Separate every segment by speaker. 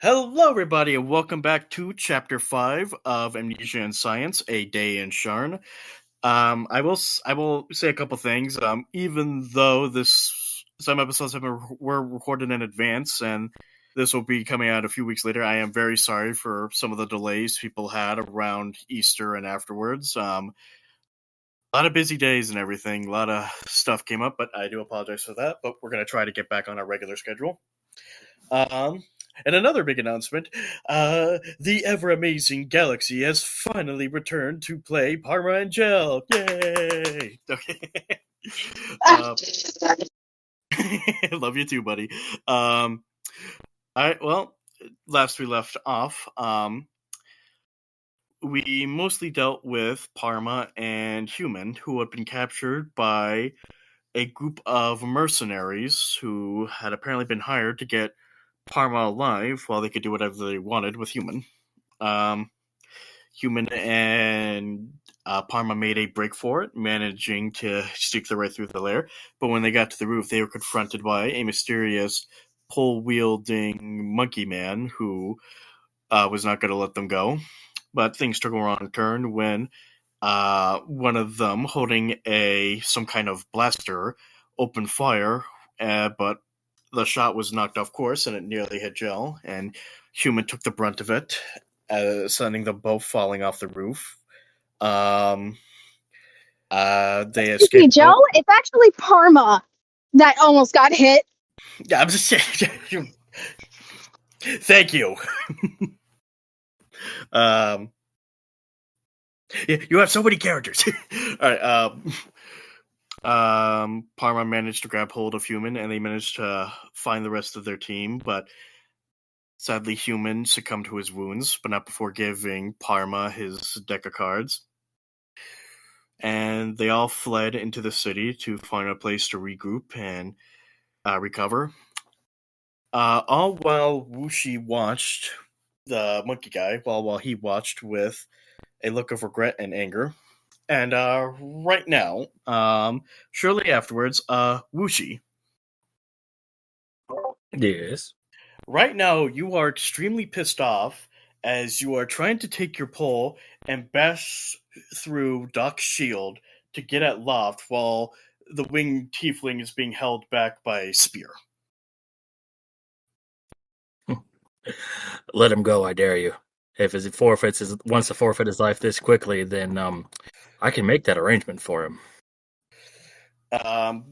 Speaker 1: Hello, everybody, and welcome back to Chapter 5 of Amnesia and Science, A Day in Sharn. I will say a couple things. Even though some episodes were recorded in advance, and this will be coming out a few weeks later, I am very sorry for some of the delays people had around Easter and afterwards. A lot of busy days and everything. A lot of stuff came up, but I do apologize for that. But we're going to try to get back on our regular schedule. Um, and another big announcement, the ever-amazing Galaxy has finally returned to play Parma and Jell. Yay! Okay. uh, love you too, buddy. Well, last we left off, we mostly dealt with Parma and Human, who had been captured by a group of mercenaries who had apparently been hired to get Parma alive while they could do whatever they wanted with Human. Human and Parma made a break for it, managing to sneak their way through the lair. But when they got to the roof, they were confronted by a mysterious pole-wielding monkey man who was not going to let them go. But things took a wrong turn when one of them, holding some kind of blaster, opened fire, but the shot was knocked off course and it nearly hit Jell, and Human took the brunt of it, sending them both falling off the roof. They
Speaker 2: Excuse me,
Speaker 1: escaped.
Speaker 2: Joe. It's actually Parma that almost got hit.
Speaker 1: Yeah, I'm just saying. Thank you. You have so many characters. All right. Parma managed to grab hold of Human, and they managed to find the rest of their team, but sadly, Human succumbed to his wounds, but not before giving Parma his deck of cards. And they all fled into the city to find a place to regroup and recover. All while Wuxi watched the monkey guy, while he watched with a look of regret and anger. And right now, shortly afterwards, Wuxi.
Speaker 3: Yes.
Speaker 1: Right now, you are extremely pissed off as you are trying to take your pole and bash through Doc's shield to get at Loft while the winged tiefling is being held back by a spear.
Speaker 3: Let him go, I dare you. If he wants to forfeit his life this quickly, then I can make that arrangement for him.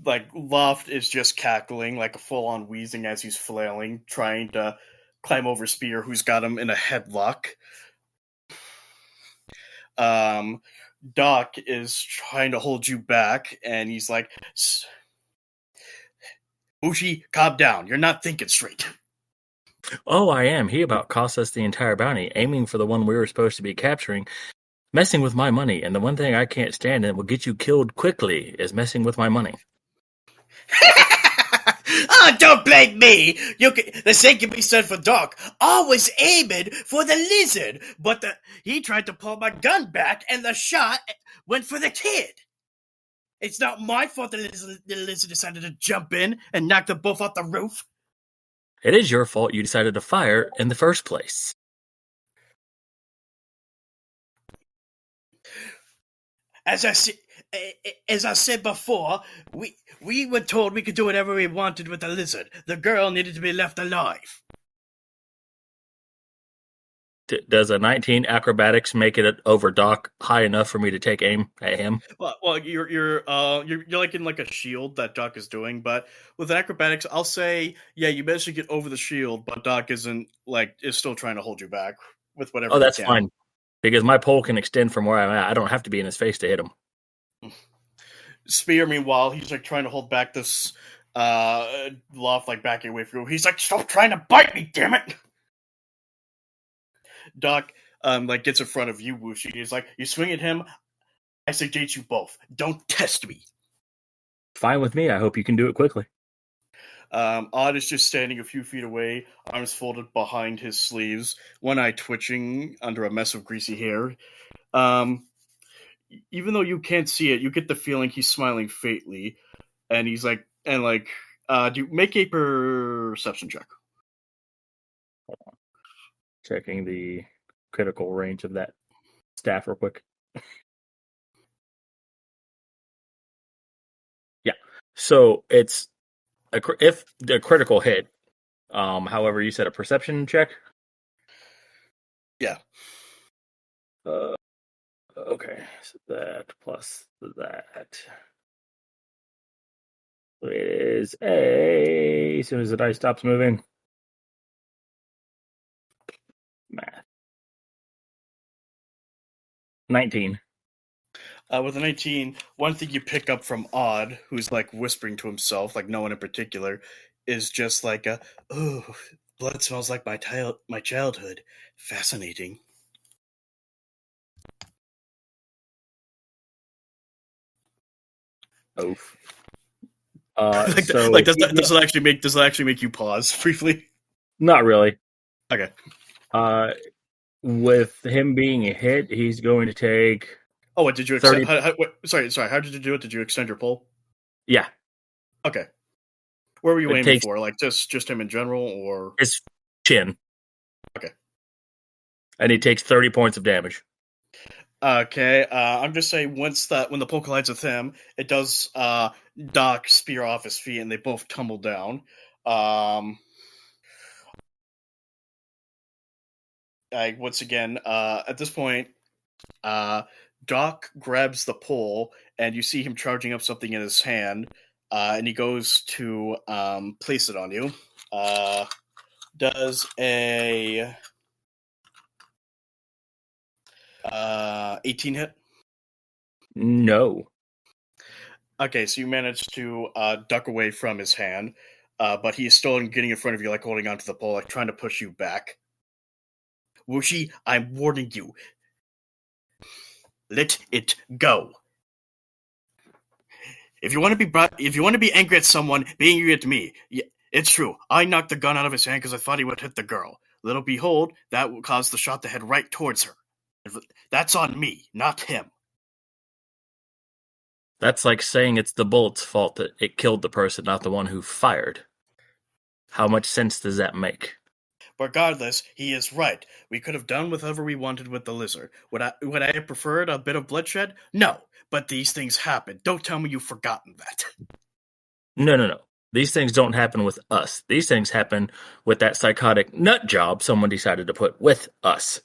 Speaker 1: Like Loft is just cackling like a full-on wheezing as he's flailing, trying to climb over Spear, who's got him in a headlock. Doc is trying to hold you back, and he's like, Wuxi, calm down. You're not thinking straight.
Speaker 3: Oh, I am. He about cost us the entire bounty, aiming for the one we were supposed to be capturing, messing with my money, and the one thing I can't stand and will get you killed quickly is messing with my money.
Speaker 1: Oh, don't blame me. The same can be said for Doc. I was aiming for the lizard, but he tried to pull my gun back, and the shot went for the kid. It's not my fault the lizard decided to jump in and knock them both off the roof.
Speaker 3: It is your fault you decided to fire in the first place.
Speaker 1: As I said before, we were told we could do whatever we wanted with the lizard. The girl needed to be left alive.
Speaker 3: Does a 19 acrobatics make it over Doc high enough for me to take aim at him?
Speaker 1: Well, you're like in like a shield that Doc is doing, but with acrobatics, I'll say you managed to get over the shield, but Doc is still trying to hold you back with whatever.
Speaker 3: Oh, that's fine, because my pole can extend from where I'm at. I don't have to be in his face to hit him.
Speaker 1: Spear, meanwhile, he's like trying to hold back this Loft, like backing away from you. He's like, stop trying to bite me, damn it! Doc gets in front of you, Wuxi. He's like, you swing at him, I suggest you both. Don't test me.
Speaker 3: Fine with me. I hope you can do it quickly.
Speaker 1: Odd is just standing a few feet away, arms folded behind his sleeves, one eye twitching under a mess of greasy hair. Even though you can't see it, you get the feeling he's smiling faintly, and he's like, make a perception check.
Speaker 3: Checking the critical range of that staff real quick. Yeah. So it's if the critical hit. However, you said a perception check.
Speaker 1: Yeah.
Speaker 3: Okay, so that plus that is as soon as the dice stops moving. Math. 19.
Speaker 1: With a 19, one thing you pick up from Odd, who's like whispering to himself, like no one in particular, is just like oh, blood smells like my childhood. Fascinating.
Speaker 3: Oof.
Speaker 1: Like,
Speaker 3: So
Speaker 1: like does it actually make you pause briefly?
Speaker 3: not really.
Speaker 1: Okay.
Speaker 3: With him being a hit, he's going to take.
Speaker 1: Oh, what did you
Speaker 3: 30.
Speaker 1: accept? Sorry. How did you do it? Did you extend your pull?
Speaker 3: Yeah.
Speaker 1: Okay. Where were you
Speaker 3: It
Speaker 1: aiming
Speaker 3: takes
Speaker 1: for? Like just him in general, or
Speaker 3: his chin.
Speaker 1: okay.
Speaker 3: And he takes 30 points of damage.
Speaker 1: Okay, I'm just saying when the pull collides with him, it does Doc spear off his feet and they both tumble down. Once again, at this point, Doc grabs the pole and you see him charging up something in his hand, and he goes to place it on you. Does a 18 hit?
Speaker 3: No.
Speaker 1: Okay, so you managed to duck away from his hand, but he is still getting in front of you, like holding onto the pole, like trying to push you back. Wushi, I'm warning you. Let it go. If you want to be angry at someone, be angry at me. Yeah, it's true. I knocked the gun out of his hand because I thought he would hit the girl. Little behold, that caused the shot to head right towards her. That's on me, not him.
Speaker 3: That's like saying it's the bullet's fault that it killed the person, not the one who fired. How much sense does that make?
Speaker 1: Regardless, he is right. We could have done whatever we wanted with the lizard. Would I have preferred a bit of bloodshed? No, but these things happen. Don't tell me you've forgotten that.
Speaker 3: No. These things don't happen with us. These things happen with that psychotic nut job someone decided to put with us.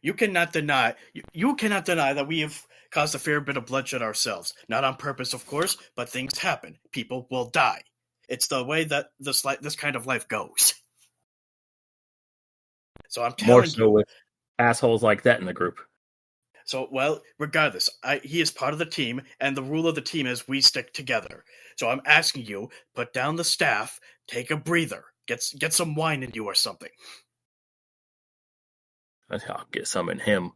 Speaker 1: You cannot deny that we have caused a fair bit of bloodshed ourselves. Not on purpose, of course, but things happen. People will die. It's the way that this kind of life goes. So I'm
Speaker 3: More
Speaker 1: telling
Speaker 3: so
Speaker 1: you.
Speaker 3: with assholes like that in the group.
Speaker 1: So, well, regardless, he is part of the team, and the rule of the team is we stick together. So I'm asking you, put down the staff, take a breather, get some wine in you or something.
Speaker 3: I'll get some in him.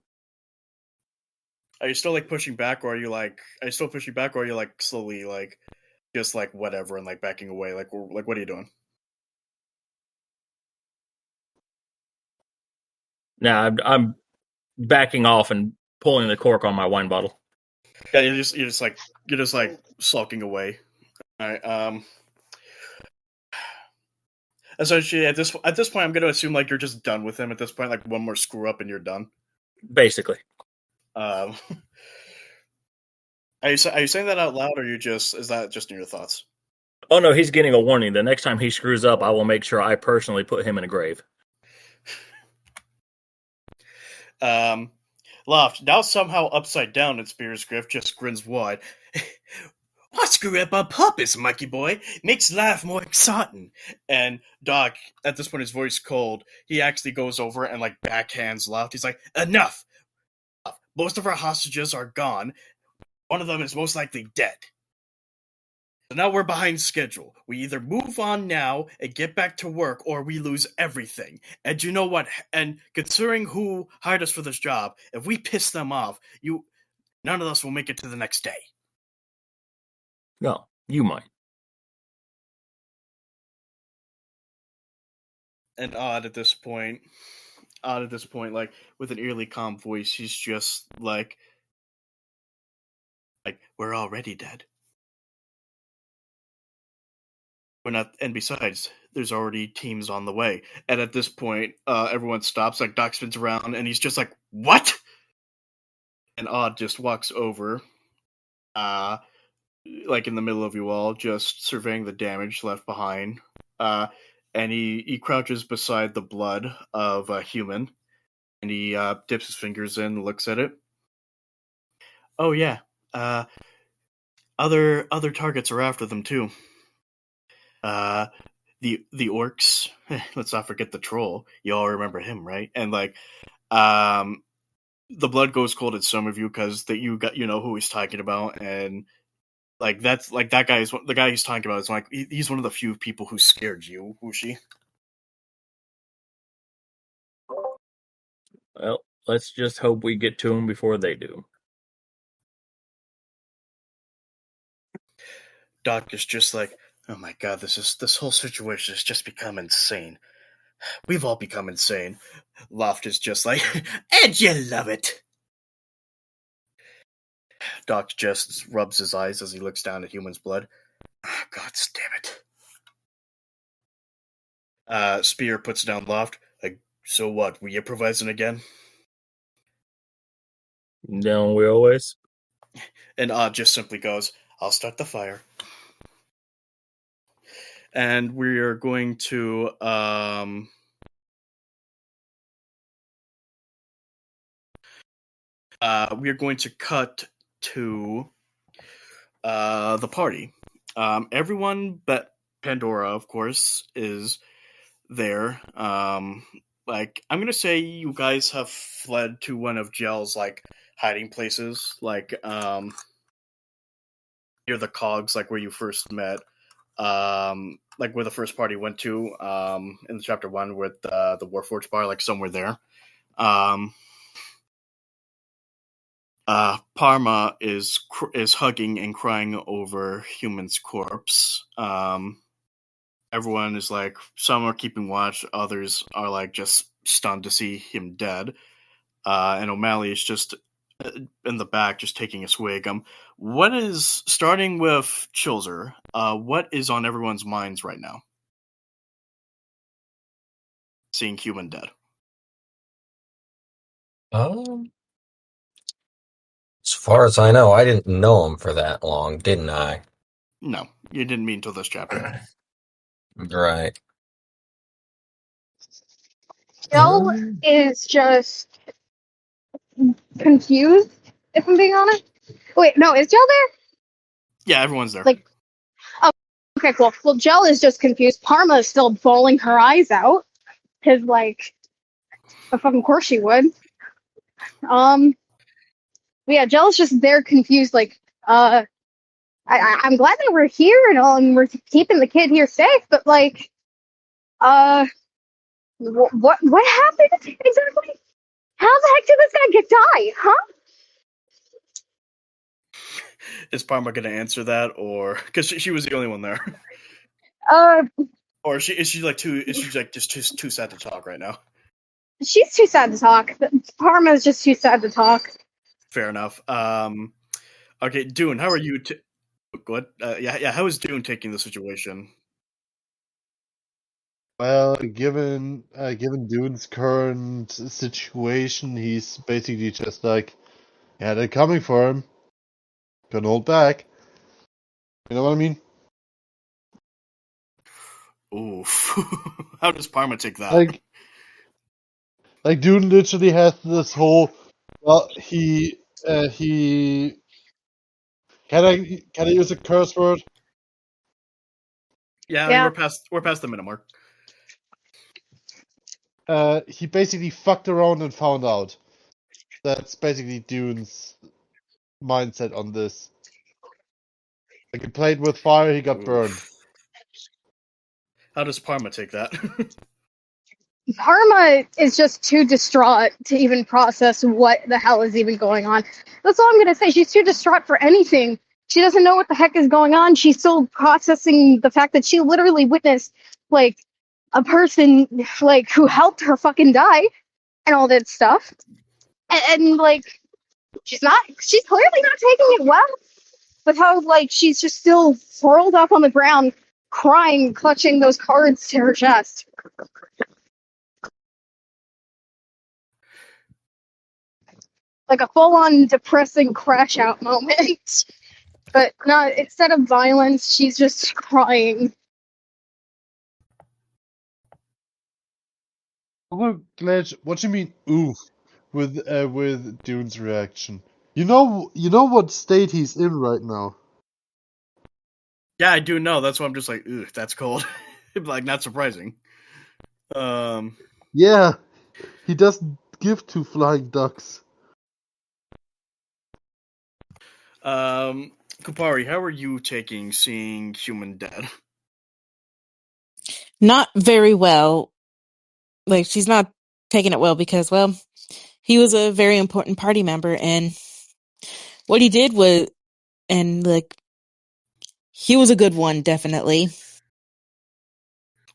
Speaker 1: Are you still like pushing back, or are you still pushing back, or are you like slowly like just like whatever and like backing away? Like what are you doing?
Speaker 3: Now I'm backing off and pulling the cork on my wine bottle.
Speaker 1: Yeah, you're just like sulking away. All right. Essentially, at this point, I'm going to assume like you're just done with him. At this point, like one more screw up and you're done.
Speaker 3: Basically.
Speaker 1: Are you saying that out loud, or is that just in your thoughts?
Speaker 3: Oh no, he's getting a warning. The next time he screws up, I will make sure I personally put him in a grave.
Speaker 1: Loft, now somehow upside down in Spear's Griff, just grins wide. Why screw up on purpose, Mikey boy? Makes life more exciting. And Doc, at this point, his voice cold. He actually goes over and like backhands Loft. He's like, enough! Most of our hostages are gone. One of them is most likely dead. So now we're behind schedule. We either move on now and get back to work, or we lose everything. And you know what? And considering who hired us for this job, if we piss them off, none of us will make it to the next day.
Speaker 3: No, you might.
Speaker 1: And Odd at this point, like with an eerily calm voice, he's just like we're already dead. And besides, there's already teams on the way. And at this point, everyone stops. Like Doc spins around, and he's just like, "What?" And Odd just walks over, like in the middle of you all, just surveying the damage left behind. And he crouches beside the blood of a human, and he dips his fingers in, and looks at it. Oh yeah, other targets are after them too. The orcs. Let's not forget the troll. You all remember him, right? And like, the blood goes cold in some of you because that you know who he's talking about, and like that's like that guy is the guy he's talking about is like he's one of the few people who scared you, Wushi.
Speaker 3: Well, let's just hope we get to them before they do.
Speaker 1: Doc is just like, oh my god, this whole situation has just become insane. We've all become insane. Loft is just like, and you love it. Doc just rubs his eyes as he looks down at human's blood. Oh, god damn it. Spear puts down Loft. Like, so what? Were you improvising again?
Speaker 3: Don't we always?
Speaker 1: And Odd just simply goes, I'll start the fire. And we are going to cut to the party. Everyone but Pandora, of course, is there. Like, I'm gonna say you guys have fled to one of Jell's like hiding places, like near the cogs, like where you first met. Like where the first party went to in chapter 1 with the Warforged bar, like somewhere there. Parma is hugging and crying over Human's corpse. Everyone is like, some are keeping watch, others are like just stunned to see him dead. And O'Malley is just in the back, just taking a swig. What is, starting with Chilzer, what is on everyone's minds right now? Seeing Human dead.
Speaker 4: As far as I know, I didn't know him for that long, didn't I?
Speaker 1: No, you didn't meet until this chapter.
Speaker 4: Right.
Speaker 2: Jell is just confused, if I'm being honest. Wait, no, is Jell there?
Speaker 1: Yeah, everyone's there.
Speaker 2: Like, oh, okay, cool. Well, Jell is just confused. Parma is still bawling her eyes out. Because, like, of fucking course she would. But yeah, Jell is just there confused, like, I'm glad that we're here and all, and we're keeping the kid here safe, but, like, what happened exactly? How the heck did this guy die, huh?
Speaker 1: Is Parma going to answer that, or because she was the only one there? Or is she like just too sad to talk right now?
Speaker 2: She's too sad to talk. Parma is just too sad to talk.
Speaker 1: Fair enough. Okay, Dune, how are you? What? Yeah. How is Dune taking the situation?
Speaker 5: Well, given Dune's current situation, he's basically just like, yeah, they're coming for him. Gonna hold back. You know what I mean?
Speaker 1: Oof. How does Parma take that?
Speaker 5: Like Dune literally has this whole. Well, he. Can I use a curse word?
Speaker 1: Yeah. We're past the minute mark.
Speaker 5: He basically fucked around and found out. That's basically Dune's mindset on this. Like, he played with fire, he got burned.
Speaker 1: How does Parma take that?
Speaker 2: Parma is just too distraught to even process what the hell is even going on. That's all I'm going to say. She's too distraught for anything. She doesn't know what the heck is going on. She's still processing the fact that she literally witnessed, like, a person, like, who helped her fucking die and all that stuff. And like, she's clearly not taking it well with how, like, she's just still curled up on the ground, crying, clutching those cards to her chest. Like a full-on depressing crash-out moment. But not, instead of violence, she's just crying.
Speaker 5: Oh, Glitch, what do you mean, oof, with Dune's reaction? You know what state he's in right now.
Speaker 1: Yeah, I do know. That's why I'm just like, ugh, that's cold. Like, not surprising.
Speaker 5: Yeah, he doesn't give two flying ducks.
Speaker 1: Kupari, how are you taking seeing human dead?
Speaker 6: Not very well. Like, she's not taking it well because, well, he was a very important party member, and what he did was, and like, he was a good one, definitely.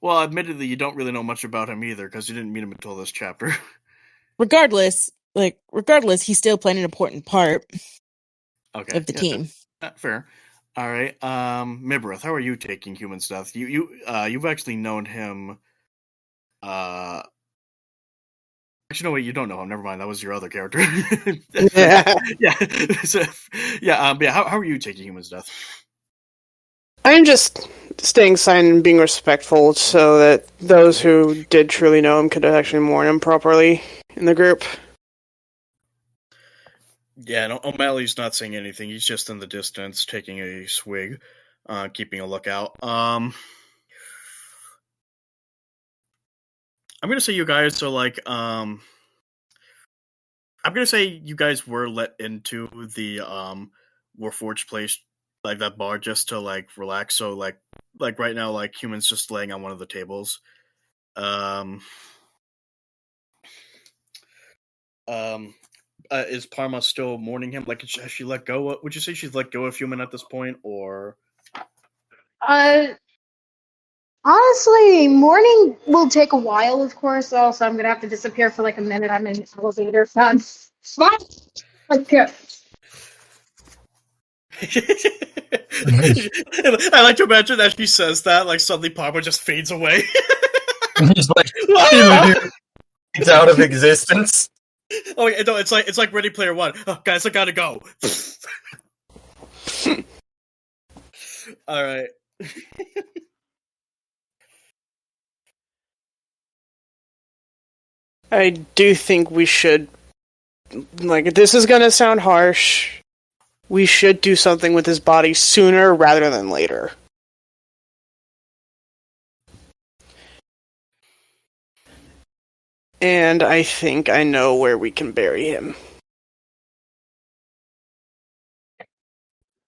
Speaker 1: Well, admittedly, you don't really know much about him either, because you didn't meet him until this chapter.
Speaker 6: Regardless, he's still playing an important part of the team.
Speaker 1: Fair. All right. Mibrith, how are you taking human's death? You've actually known him. Actually, no, wait, you don't know him. Never mind. That was your other character.
Speaker 7: Yeah.
Speaker 1: Yeah. How are you taking human's death?
Speaker 7: I'm just staying silent and being respectful so that those who did truly know him could actually mourn him properly in the group.
Speaker 1: Yeah, no, O'Malley's not saying anything. He's just in the distance taking a swig, keeping a lookout. I'm gonna say you guys are like, I'm gonna say you guys were let into the Warforged place, like that bar, just to like relax. So like right now, like Human's just laying on one of the tables. Is Parma still mourning him? Like, has she let go? Would you say she's let go of Human at this point, or?
Speaker 2: Honestly, mourning will take a while, of course. Also, I'm gonna have to disappear for like a minute. I'm in an elevator. That's fine. Okay.
Speaker 1: I like to imagine that she says that, like suddenly Parma just fades away.
Speaker 4: He's like, it's out of existence.
Speaker 1: Oh, no, it's like Ready Player One. Oh, guys, I gotta go. All right.
Speaker 7: I do think we should, like, this is gonna sound harsh, we should do something with his body sooner rather than later. And I think I know where we can bury him.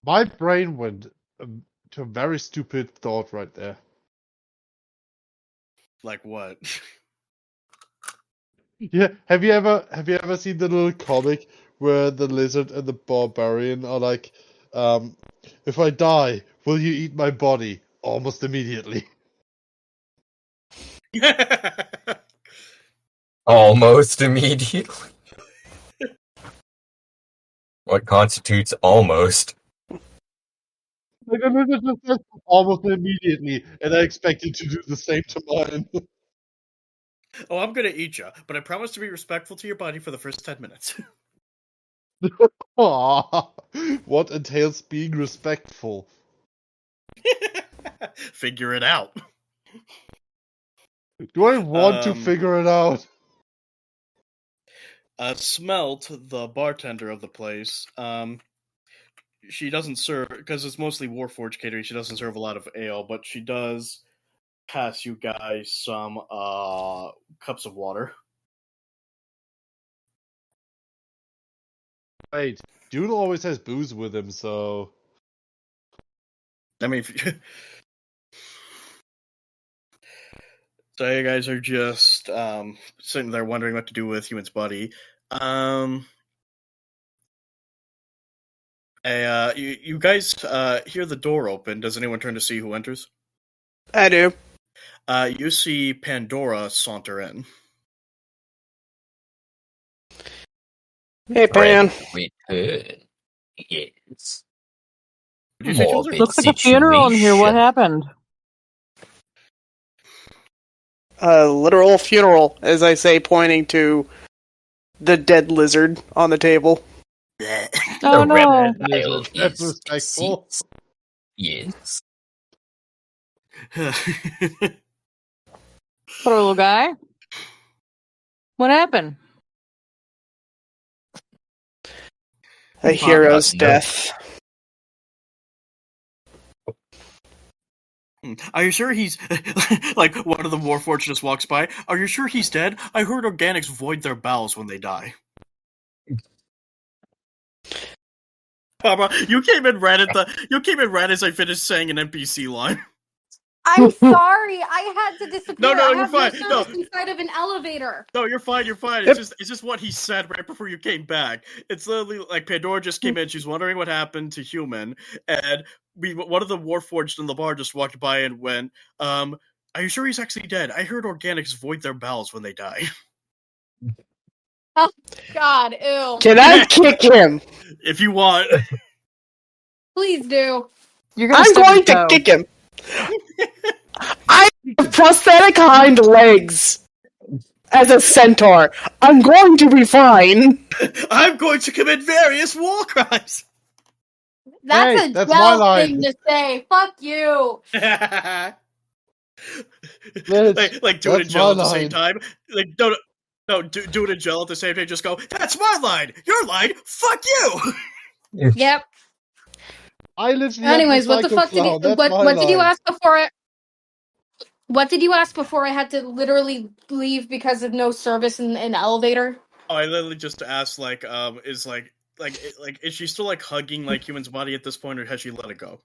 Speaker 5: My brain went to a very stupid thought right there.
Speaker 1: Like what?
Speaker 5: Yeah, have you ever seen the little comic where the lizard and the barbarian are like, if I die, will you eat my body? Almost immediately.
Speaker 4: Almost immediately. What constitutes almost?
Speaker 5: Like the lizard just says almost immediately, and I expect you to do the same to mine.
Speaker 1: Oh, I'm gonna eat you, but I promise to be respectful to your body for the first 10 minutes.
Speaker 5: Aww, what entails being respectful?
Speaker 1: Figure it out.
Speaker 5: Do I want to figure it out?
Speaker 1: Smelt, the bartender of the place, she doesn't serve, because it's mostly Warforged catering, she doesn't serve a lot of ale, but she does pass you guys some cups of water.
Speaker 5: Wait, Dune always has booze with him, so...
Speaker 1: I mean, so you guys are just sitting there wondering what to do with Human's body. You guys hear the door open. Does anyone turn to see who enters?
Speaker 7: I do.
Speaker 1: You see Pandora saunter in.
Speaker 7: Hey, Pan.
Speaker 4: We could. Yes.
Speaker 1: Did you say, Joseph?
Speaker 8: Looks like a funeral in here. What happened?
Speaker 7: a literal funeral, as I say, pointing to the dead lizard on the table.
Speaker 6: Oh
Speaker 3: The
Speaker 6: no.
Speaker 3: reptile
Speaker 5: That's
Speaker 3: is
Speaker 5: respectful.
Speaker 3: deceased. Yes.
Speaker 8: Poor little guy. What happened?
Speaker 7: A hero's
Speaker 3: No.
Speaker 7: death.
Speaker 1: Are you sure he's like one of the Warforged just walks by? Are you sure he's dead? I heard organics void their bowels when they die. Papa, you came in right as I finished saying an NPC line.
Speaker 2: I'm sorry. I had to disappear.
Speaker 1: No,
Speaker 2: I
Speaker 1: you're
Speaker 2: have
Speaker 1: fine.
Speaker 2: no service inside of an elevator.
Speaker 1: No, you're fine. You're fine.
Speaker 7: Yep.
Speaker 1: It's just what he said right before you came back. It's literally like Pandora just came in. She's wondering what happened to Human, and one of the Warforged in the bar just walked by and went, "Are you sure he's actually dead? I heard organics void their bowels when they die."
Speaker 2: Oh God, ew.
Speaker 7: Can I kick him?
Speaker 1: If you want.
Speaker 2: Please do.
Speaker 8: You're gonna
Speaker 7: I'm
Speaker 8: stub
Speaker 7: going
Speaker 8: your
Speaker 7: to
Speaker 8: toe.
Speaker 7: kick him. I have prosthetic hind legs as a centaur. I'm going to be fine.
Speaker 1: I'm going to commit various war crimes.
Speaker 2: That's
Speaker 5: Hey,
Speaker 2: a
Speaker 5: that's my
Speaker 2: Jell
Speaker 5: line.
Speaker 2: thing to say. Fuck you.
Speaker 5: Liz,
Speaker 1: like do it in
Speaker 5: that's
Speaker 1: Jell
Speaker 5: my
Speaker 1: at the same
Speaker 5: line.
Speaker 1: time. Like do it in Jell at the same time. Just go, that's my line. Your line. Fuck you.
Speaker 2: Yep.
Speaker 5: I literally
Speaker 2: Anyways,
Speaker 5: have
Speaker 2: what the fuck did you
Speaker 5: That's my
Speaker 2: what did you
Speaker 5: line.
Speaker 2: ask before it? What did you ask before I had to literally leave because of no service in an elevator?
Speaker 1: Oh, I literally just asked is is she still like hugging like Human's body at this point, or has she let it go?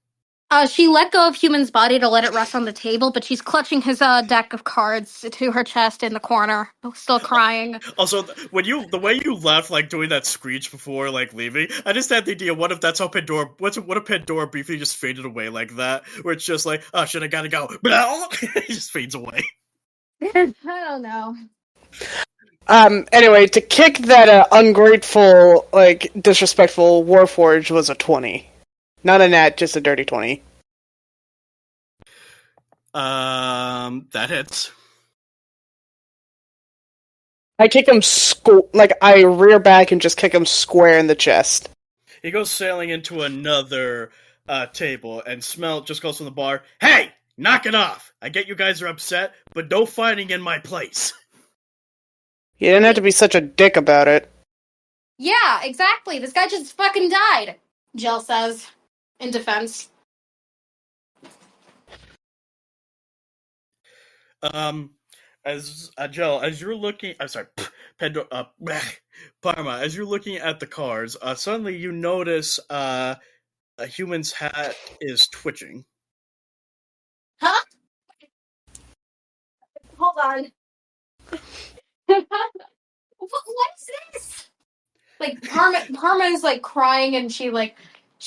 Speaker 2: She let go of Human's body to let it rest on the table, but she's clutching his deck of cards to her chest in the corner, still crying.
Speaker 1: Also, the way you left, like doing that screech before like leaving, I just had the idea. What if that's how Pandora? What if Pandora briefly just faded away like that, where it's just like, oh shit, I gotta go. It just fades away.
Speaker 2: I don't know.
Speaker 7: Anyway, to kick that ungrateful, like, disrespectful Warforged was a 20. Not a nat, just a dirty 20.
Speaker 1: That hits.
Speaker 7: I kick him I rear back and just kick him square in the chest.
Speaker 1: He goes sailing into another table, and Smelt just goes from the bar, "Hey, knock it off! I get you guys are upset, but no fighting in my place."
Speaker 7: You didn't have to be such a dick about it.
Speaker 2: Yeah, exactly. This guy just fucking died, Jell says, in defense.
Speaker 1: As Jell, as you're looking, I'm sorry, Parma, as you're looking at the cards, suddenly you notice a human's hat is twitching.
Speaker 2: Huh? Hold on. What is this? Like Parma is like crying, and she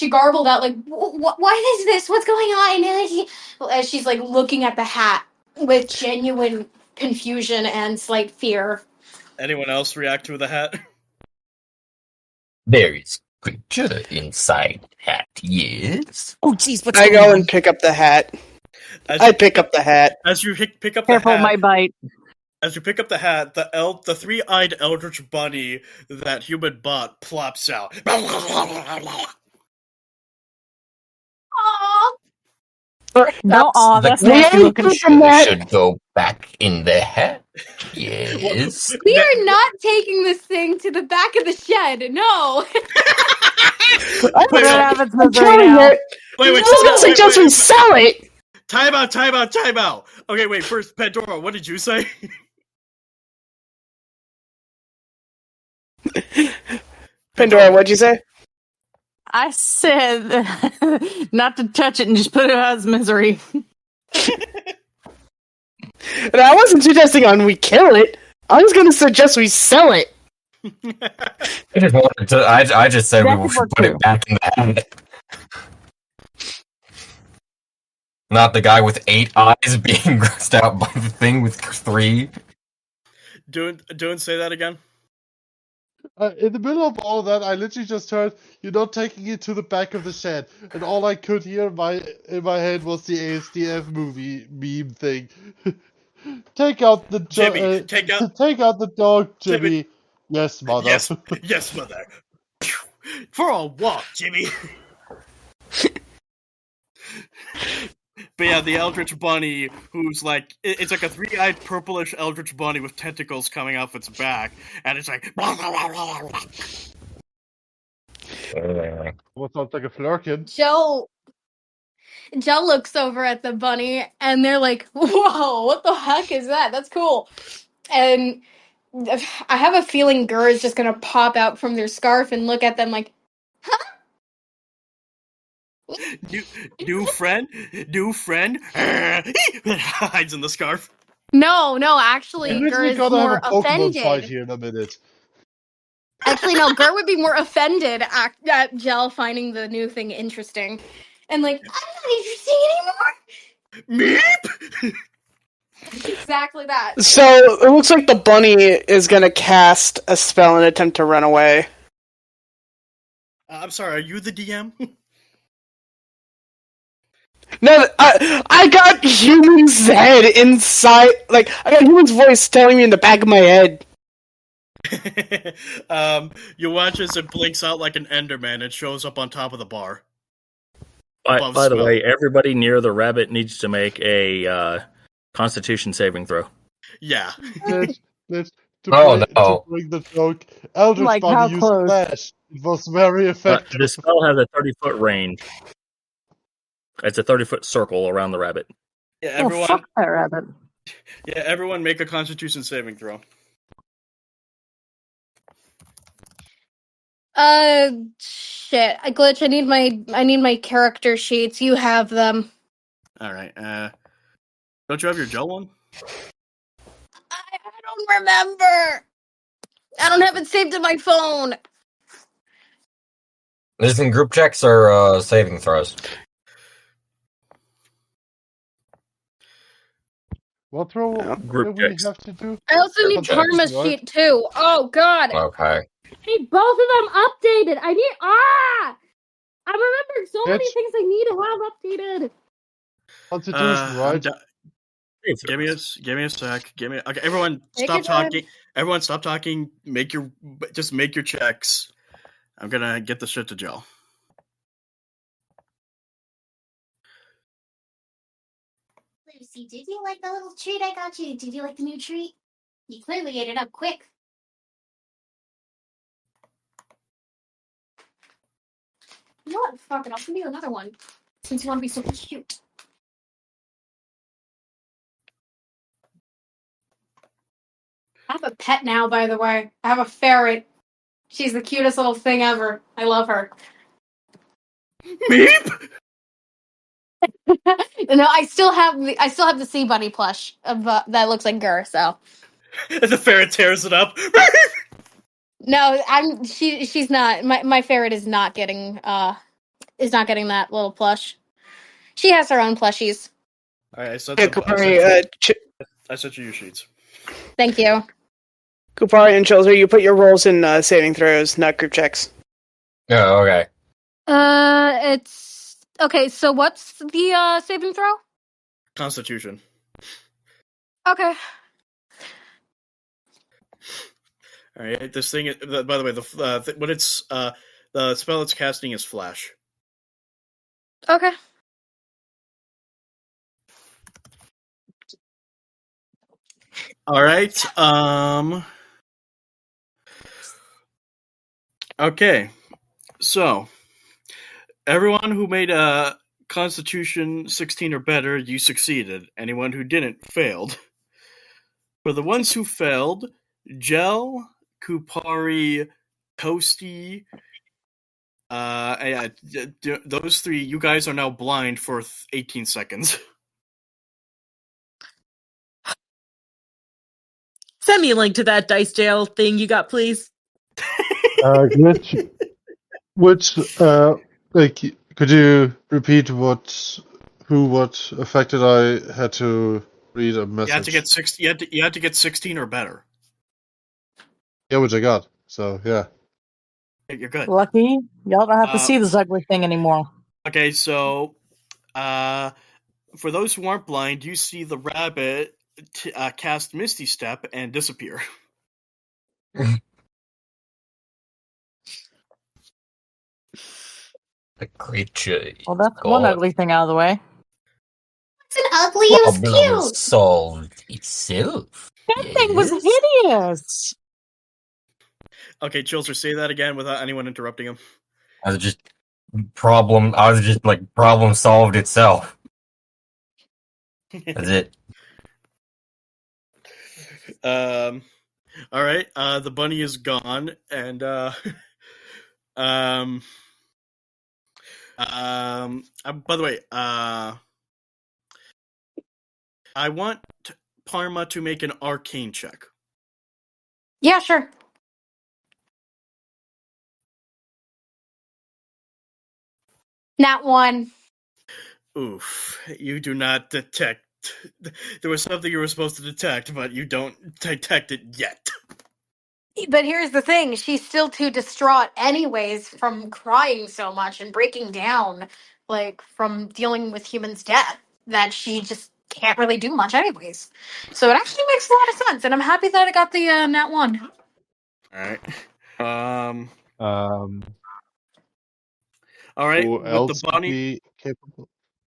Speaker 2: garbled out like, "What is this? What's going on?" As she's like looking at the hat with genuine confusion and slight fear.
Speaker 1: Anyone else react to the hat?
Speaker 4: There is creature inside hat, yes.
Speaker 6: Oh, jeez, what's
Speaker 7: I
Speaker 6: going
Speaker 7: go
Speaker 6: on?
Speaker 7: and pick up the hat.
Speaker 1: As
Speaker 7: I
Speaker 1: you
Speaker 7: pick up the hat.
Speaker 1: As you pick up
Speaker 8: Careful,
Speaker 1: the hat,
Speaker 8: my bite.
Speaker 1: as you pick up the hat, the three-eyed eldritch bunny that human bought plops out.
Speaker 2: Aww.
Speaker 8: No,
Speaker 4: The
Speaker 8: that's nasty looking.
Speaker 4: creature should go back in the hat, yes.
Speaker 2: We are not taking this thing to the back of the shed. No.
Speaker 8: Put it out of its
Speaker 7: I'm
Speaker 8: misery
Speaker 7: killing
Speaker 8: now.
Speaker 7: it.
Speaker 1: Wait,
Speaker 7: I was gonna suggest we sell it.
Speaker 1: Time out. Okay, wait, first, Pandora, what did you say?
Speaker 7: Pandora, what'd you say?
Speaker 8: I said not to touch it and just put it out of its misery.
Speaker 7: And I wasn't suggesting on we kill it. I was gonna suggest we sell it.
Speaker 4: I just wanted to. I just said
Speaker 8: That
Speaker 4: we
Speaker 8: could
Speaker 4: should
Speaker 8: work
Speaker 4: put
Speaker 8: too.
Speaker 4: it back in the hat. Not the guy with 8 eyes being grossed out by the thing with 3.
Speaker 1: Don't say that again.
Speaker 5: In the middle of all of that, I literally just heard, "You're not taking it to the back of the shed," and all I could hear in my head was the ASDF movie meme thing. Take out the
Speaker 1: Jimmy, take out
Speaker 5: take out the dog, Jimmy. Yes, mother.
Speaker 1: yes, mother. For a walk, Jimmy. But yeah, the Eldritch Bunny, who's like, it's like a three-eyed purplish Eldritch Bunny with tentacles coming off its back, and it's like...
Speaker 5: What sounds like a flurkin?
Speaker 2: Jell looks over at the bunny, and they're like, whoa, what the heck is that? That's cool. And I have a feeling Gur is just gonna pop out from their scarf and look at them like,
Speaker 1: New friend? Hides in the scarf.
Speaker 2: no, actually,
Speaker 5: We're
Speaker 2: Gur is
Speaker 5: gonna
Speaker 2: more
Speaker 5: have a Pokemon fight
Speaker 2: offended.
Speaker 5: here in a minute.
Speaker 2: Actually, no, Gur would be more offended at Jell finding the new thing interesting. And like, I'm not interesting anymore.
Speaker 1: Meep!
Speaker 2: Exactly that.
Speaker 7: So it looks like the bunny is gonna cast a spell and attempt to run away.
Speaker 1: I'm sorry, are you the DM?
Speaker 7: No, I got human's head inside. Like, I got human's voice telling me in the back of my head.
Speaker 1: You watch as it blinks out like an Enderman and shows up on top of the bar.
Speaker 3: By the
Speaker 1: spell.
Speaker 3: way, everybody near the rabbit needs to make a Constitution saving throw.
Speaker 1: Yeah.
Speaker 5: Let's
Speaker 4: Oh,
Speaker 5: to
Speaker 4: no.
Speaker 5: bring the joke. Eldritch
Speaker 8: Like,
Speaker 5: Bunny
Speaker 8: how
Speaker 5: used
Speaker 8: close?
Speaker 5: Flash. It was very effective.
Speaker 3: The spell has a 30-foot range. It's a 30-foot circle around the rabbit.
Speaker 1: Yeah,
Speaker 8: Oh,
Speaker 1: everyone.
Speaker 8: fuck that rabbit.
Speaker 1: Yeah, everyone make a Constitution saving throw.
Speaker 2: Shit. Glitch, I need my character sheets. You have them.
Speaker 1: Alright, don't you have your Jell one?
Speaker 2: I don't remember. I don't have it saved in my phone.
Speaker 4: This in group checks or saving throws?
Speaker 5: What throw
Speaker 3: Group
Speaker 5: do we
Speaker 3: checks.
Speaker 5: have to do?
Speaker 2: I also need
Speaker 5: Constitution,
Speaker 2: Karma's
Speaker 5: right?
Speaker 2: sheet too. Oh god.
Speaker 4: Okay.
Speaker 2: I need both of them updated. I'm remembering so many
Speaker 5: Bitch.
Speaker 2: things I need to have updated.
Speaker 5: Constitution, right?
Speaker 1: Give me a sec. Okay, everyone
Speaker 2: Take
Speaker 1: stop
Speaker 2: your time.
Speaker 1: talking. Everyone stop talking. Make your checks. I'm gonna get the shit to Jell.
Speaker 9: Lucy, did you like the little treat I got you? Did you like the new treat? You clearly ate it up quick.
Speaker 2: You know what? Fuck it. I'll send you another one. Since you want to be so cute. I have a pet now, by the way. I have a ferret. She's the cutest little thing ever. I love her.
Speaker 1: Meep!
Speaker 2: No, I still have the sea bunny plush of that looks like Gur. So
Speaker 1: And the ferret tears it up.
Speaker 2: no, she's not. My ferret is not getting that little plush. She has her own plushies.
Speaker 1: Alright, I sent
Speaker 7: Yeah,
Speaker 1: I sent you your sheets.
Speaker 2: Thank you.
Speaker 7: Kupari and Chilzer, you put your rolls in saving throws, not group checks.
Speaker 4: Oh, okay.
Speaker 2: It's okay. So what's the saving throw?
Speaker 1: Constitution.
Speaker 2: Okay.
Speaker 1: Alright, this thing. By the way, the spell it's casting is Flash.
Speaker 2: Okay.
Speaker 1: All right. Okay. So, everyone who made a Constitution 16 or better, you succeeded. Anyone who didn't failed. For the ones who failed, Jell, Kupari, Toasty, those three, you guys are now blind for 18 seconds.
Speaker 6: Send me a link to that dice jail thing you got, please.
Speaker 5: Glitch. Could you repeat what affected I had to read a message?
Speaker 1: You had to get 16. You had to get 16 or better.
Speaker 5: Yeah, which I got. So yeah.
Speaker 1: You're good.
Speaker 8: Lucky. Y'all don't have to see this ugly thing anymore.
Speaker 1: Okay, so for those who aren't blind, you see the rabbit cast Misty Step and disappear.
Speaker 4: The creature.
Speaker 8: Well, that's
Speaker 4: God.
Speaker 8: one ugly thing out of the way.
Speaker 9: It's an ugly, it was
Speaker 4: Problem
Speaker 9: cute.
Speaker 4: solved itself.
Speaker 8: That thing was
Speaker 4: Yes?
Speaker 8: hideous.
Speaker 1: Okay, Chilser, say that again without anyone interrupting him.
Speaker 4: I was just problem solved itself. That's it.
Speaker 1: All right. The bunny is gone, and by the way, I want Parma to make an arcane check.
Speaker 9: Yeah, sure. Nat 1.
Speaker 1: Oof! You do not detect. There was something you were supposed to detect, but you don't detect it yet.
Speaker 9: But here's the thing, she's still too distraught anyways from crying so much and breaking down, like from dealing with humans' death, that she just can't really do much anyways. So it actually makes a lot of sense, and I'm happy that I got the Nat 1.
Speaker 1: All right. All right.
Speaker 5: Who
Speaker 1: With
Speaker 5: else
Speaker 1: the
Speaker 5: would
Speaker 1: bunny.
Speaker 5: be capable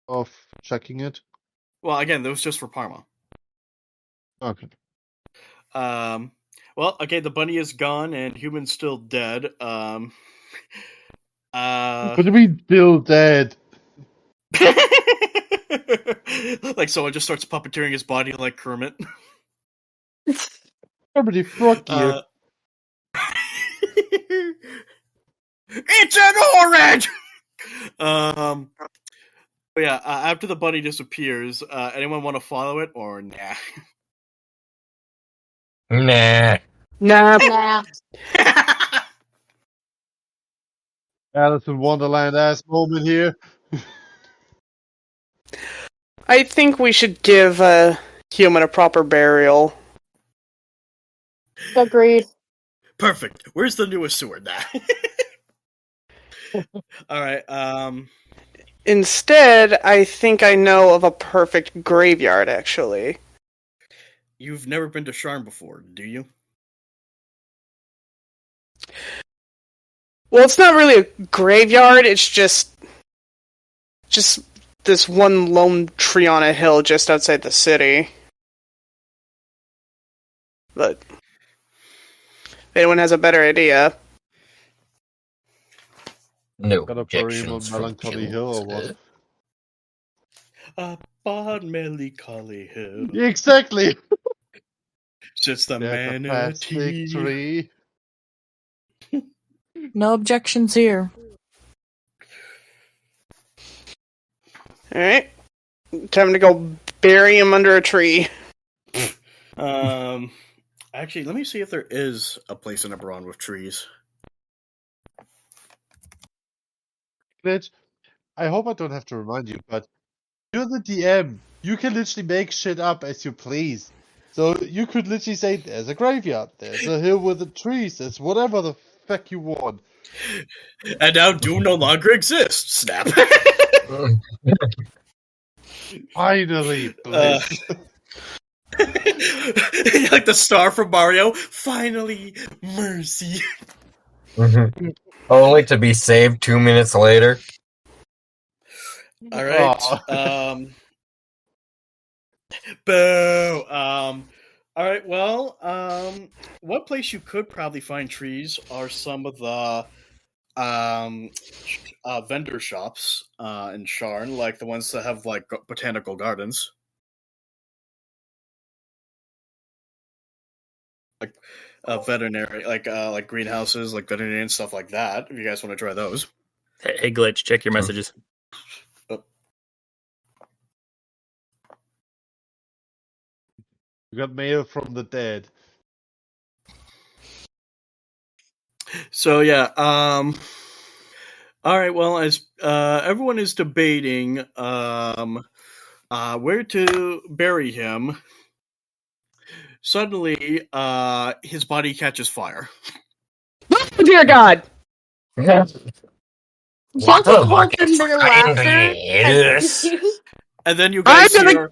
Speaker 5: of checking it?
Speaker 1: Well, again, that was just for Parma.
Speaker 5: Okay.
Speaker 1: Well, okay, the bunny is gone and human's still dead.
Speaker 5: What do you mean still dead?
Speaker 1: Like someone just starts puppeteering his body like Kermit.
Speaker 5: Somebody fuck you.
Speaker 1: It's an orange. But yeah. After the bunny disappears, anyone want to follow it or nah?
Speaker 4: Nah.
Speaker 7: Nah.
Speaker 9: Nah.
Speaker 5: Alice in Wonderland ass moment here.
Speaker 7: I think we should give a human a proper burial.
Speaker 2: Agreed.
Speaker 1: Perfect. Where's the newest sewer now? All right.
Speaker 7: Instead, I think I know of a perfect graveyard, actually.
Speaker 1: You've never been to Sharn before, do you?
Speaker 7: Well, it's not really a graveyard, it's just this one lone tree on a hill just outside the city. But if anyone has a better idea.
Speaker 4: No
Speaker 5: Got a burial
Speaker 4: objections
Speaker 5: on
Speaker 4: from
Speaker 5: Melancholy Hill or what?
Speaker 1: Upon Melancholy Hill
Speaker 5: Exactly.
Speaker 1: sits the
Speaker 5: There's a plastic
Speaker 1: manatee.
Speaker 5: tree.
Speaker 8: No objections here.
Speaker 7: Alright. Time to go bury him under a tree.
Speaker 1: Actually, let me see if there is a place in Eberron with trees.
Speaker 5: Glitch, I hope I don't have to remind you, but you're the DM. You can literally make shit up as you please. So you could literally say, there's a graveyard, there's a hill with the trees, there's whatever the fuck you want.
Speaker 1: And now Doom no longer exists. Snap.
Speaker 5: Finally, Blitz.
Speaker 1: Like the star from Mario. Finally, mercy.
Speaker 4: Only to be saved 2 minutes later.
Speaker 1: All right.
Speaker 5: Aw.
Speaker 1: Boo. All right. Well, one place you could probably find trees are some of the vendor shops in Sharn, like the ones that have like botanical gardens, like veterinary, like greenhouses, like veterinary and stuff like that. If you guys want to try those.
Speaker 3: Hey, Glitch, check your messages.
Speaker 5: You got mail from the dead.
Speaker 1: So yeah, all right. Well, as everyone is debating where to bury him, suddenly his body catches fire.
Speaker 7: Oh, dear God!
Speaker 4: What
Speaker 9: Jell
Speaker 4: the
Speaker 9: just holds
Speaker 4: bucket
Speaker 9: in their
Speaker 4: fucking
Speaker 9: laughter.
Speaker 4: is?
Speaker 1: And then you guys
Speaker 7: I'm gonna-
Speaker 1: hear,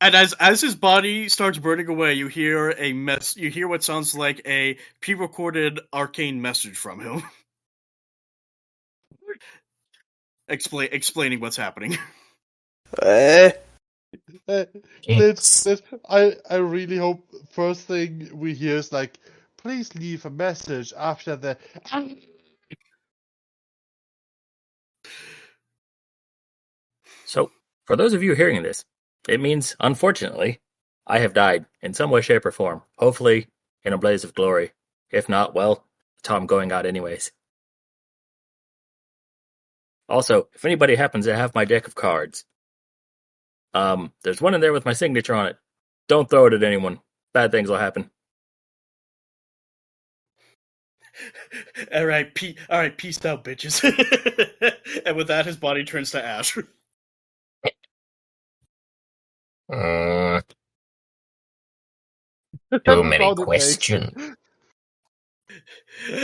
Speaker 1: And as his body starts burning away, you hear you hear what sounds like a pre-recorded arcane message from him. Explaining what's happening.
Speaker 5: I really hope first thing we hear is like, please leave a message after the.
Speaker 3: So, for those of you hearing this, it means, unfortunately, I have died in some way, shape, or form. Hopefully, in a blaze of glory. If not, well, I'm going out anyways. Also, if anybody happens to have my deck of cards, there's one in there with my signature on it. Don't throw it at anyone. Bad things will happen.
Speaker 1: All right, peace out, bitches. And with that, his body turns to ash.
Speaker 4: Too many questions.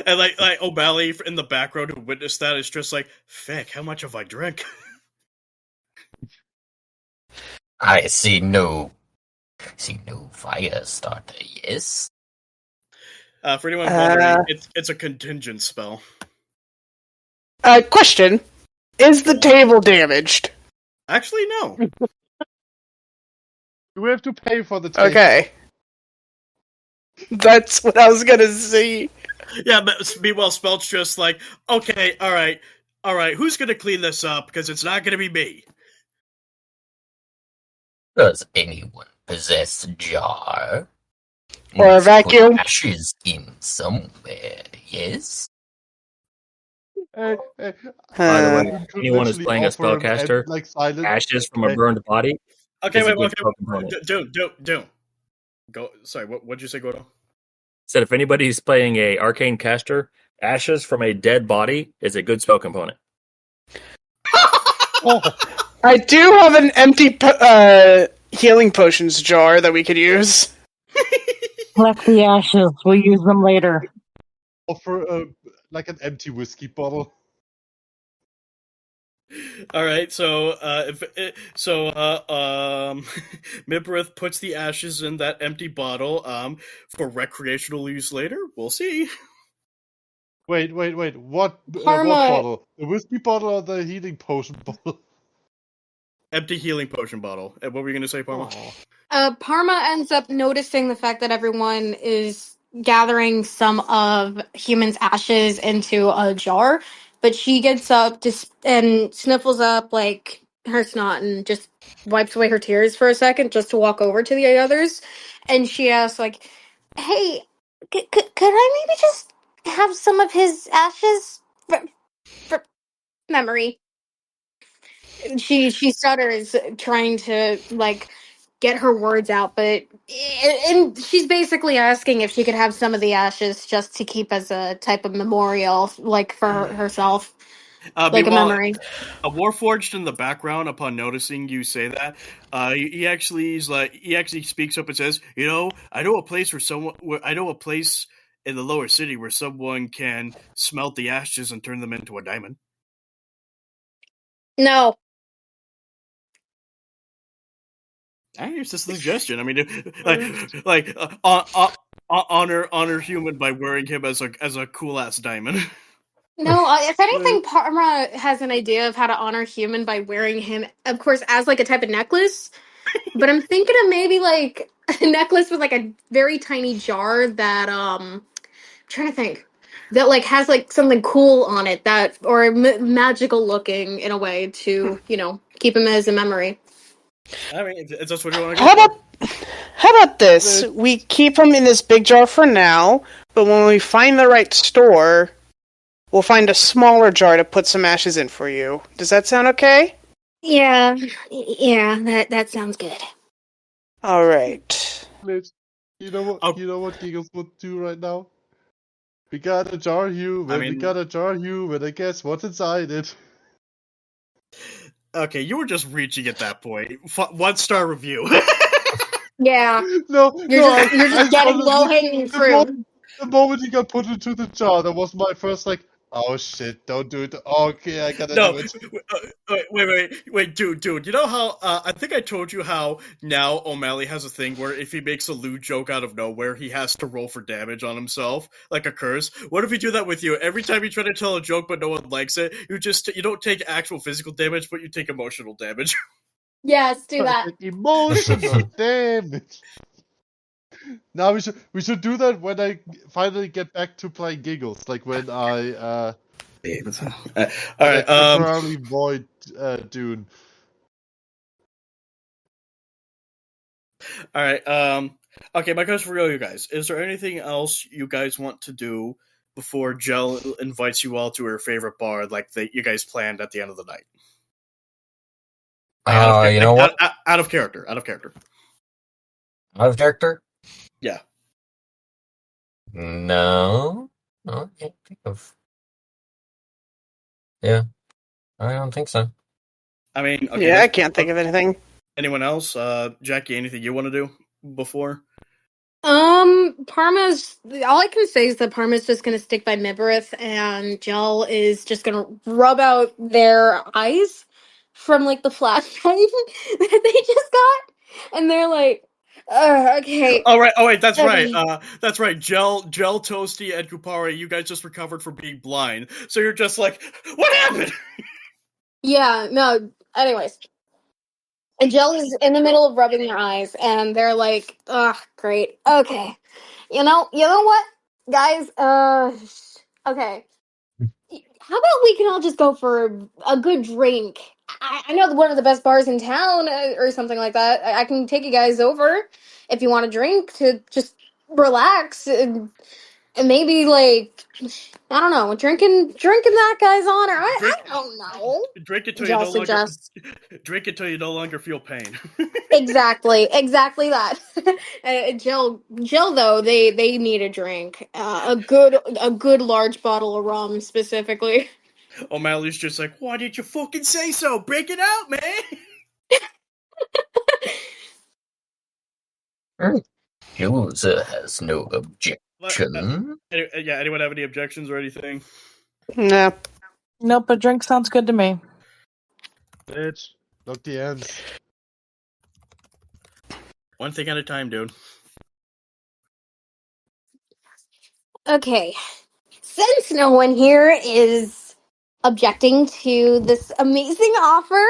Speaker 1: And like O'Malley in the background who witnessed that is just like, "Feck, how much have I drank?"
Speaker 4: I see no fire starter. Yes.
Speaker 1: For anyone wondering, it's a contingent spell.
Speaker 7: Question: is the table damaged?
Speaker 1: Actually, no.
Speaker 5: Do we have to pay for the table?
Speaker 7: Okay. That's what I was gonna see.
Speaker 1: Yeah, but meanwhile, Spel's just like, okay, all right, who's gonna clean this up? Because it's not gonna be me.
Speaker 4: Does anyone possess a jar?
Speaker 7: Or a
Speaker 4: Let's
Speaker 7: vacuum?
Speaker 4: put ashes in somewhere, yes?
Speaker 3: By the way, if
Speaker 5: could
Speaker 3: anyone is
Speaker 5: literally
Speaker 3: playing a
Speaker 5: offer him
Speaker 3: spellcaster,
Speaker 5: like silent.
Speaker 3: ashes from a burned body
Speaker 1: Okay,
Speaker 3: is a
Speaker 1: wait,
Speaker 3: good
Speaker 1: okay,
Speaker 3: spell component.
Speaker 1: don't. Go. Sorry, what'd you say, Gordo?
Speaker 3: Said if anybody's playing a arcane caster, ashes from a dead body is a good spell component.
Speaker 7: I do have an empty healing potions jar that we could use.
Speaker 8: Collect the ashes. We'll use them later.
Speaker 5: Offer like an empty whiskey bottle.
Speaker 1: All right, so Mibrith puts the ashes in that empty bottle for recreational use later. We'll see.
Speaker 5: Wait. What
Speaker 2: Parma-
Speaker 5: bottle? The whiskey bottle or the healing potion bottle?
Speaker 1: Empty healing potion bottle. And what were you going to say, Parma?
Speaker 2: Parma ends up noticing the fact that everyone is gathering some of humans' ashes into a jar, but she gets up and sniffles up like her snot and just wipes away her tears for a second just to walk over to the others, and she asks like, "Hey, could I maybe just have some of his ashes for memory?" She stutters trying to like get her words out, but and she's basically asking if she could have some of the ashes just to keep as a type of memorial, like for herself, like a
Speaker 1: Meanwhile,
Speaker 2: memory.
Speaker 1: a Warforged in the background, upon noticing you say that, he actually speaks up and says, I know a place in the lower city where someone can smelt the ashes and turn them into a diamond."
Speaker 2: No.
Speaker 1: It's just a suggestion. I mean, honor human by wearing him as a cool ass diamond.
Speaker 2: No, if anything, Parma has an idea of how to honor human by wearing him, of course, as like a type of necklace. But I'm thinking of maybe like a necklace with like a very tiny jar that trying to think that like has like something cool on it that or magical looking in a way to keep him as a memory.
Speaker 1: I mean, is that what you want to go for?
Speaker 7: How about this? We keep him in this big jar for now, but when we find the right store, we'll find a smaller jar to put some ashes in for you. Does that sound okay?
Speaker 2: Yeah, that sounds good.
Speaker 7: All right.
Speaker 5: You know what Giggles would do right now? We got a jar human. And I guess what's inside it?
Speaker 1: Okay, you were just reaching at that point. 1-star review.
Speaker 2: Yeah.
Speaker 5: You're
Speaker 2: just getting low hanging fruit.
Speaker 5: The moment he got put into the jar, that was my first like, Oh shit! Don't do it. Okay, I gotta
Speaker 1: No,
Speaker 5: do it.
Speaker 1: wait, dude. You know how I think I told you how now O'Malley has a thing where if he makes a lewd joke out of nowhere, he has to roll for damage on himself, like a curse. What if we do that with you? Every time you try to tell a joke but no one likes it, you don't take actual physical damage, but you take emotional damage.
Speaker 9: Yes, do that.
Speaker 5: Emotional damage. Now we should do that when I finally get back to playing Giggles, like when I
Speaker 1: All
Speaker 5: when I
Speaker 1: right.
Speaker 5: temporarily void Dune.
Speaker 1: All right. Okay, my question for you guys: is there anything else you guys want to do before Jell invites you all to her favorite bar, like you guys planned at the end of the night? Like,
Speaker 4: You know what?
Speaker 1: out of character. Out of character.
Speaker 4: Out of character?
Speaker 1: Yeah.
Speaker 4: No. No, I can't think of. Yeah, I don't think so.
Speaker 1: I mean, okay.
Speaker 7: Yeah, I can't think of anything.
Speaker 1: Anyone else? Jackie, anything you want to do before?
Speaker 9: Parma's all I can say is that Parma's just gonna stick by Miberith, and Jell is just gonna rub out their eyes from like the flashlight that they just got, and they're like, okay,
Speaker 1: Oh right. Oh wait, that's right.
Speaker 9: okay,
Speaker 1: That's right. Jell, Toasty, and Kupari, you guys just recovered from being blind, so you're just like, what happened?
Speaker 9: yeah, no. Anyways, and Jell is in the middle of rubbing their eyes, and they're like, ugh, great, okay, you know what, guys, okay. How about we can all just go for a good drink? I know one of the best bars in town, or something like that. I can take you guys over if you want a drink to just relax and maybe like I don't know, drinking that guy's honor. I
Speaker 1: Drink,
Speaker 9: don't know.
Speaker 1: drink until you
Speaker 9: Jell
Speaker 1: no longer,
Speaker 9: suggests.
Speaker 1: drink until you no longer feel pain.
Speaker 9: Exactly that. Jill though they need a drink, a good large bottle of rum specifically.
Speaker 1: O'Malley's just like, why did you fucking say so? Break it out, man.
Speaker 4: User has no
Speaker 1: But,
Speaker 4: objection.
Speaker 1: yeah. Anyone have any objections or anything?
Speaker 7: No.
Speaker 8: Nope, a drink sounds good to me.
Speaker 5: Bitch, look the ends.
Speaker 1: One thing at a time, dude.
Speaker 9: Okay, since no one here is objecting to this amazing offer,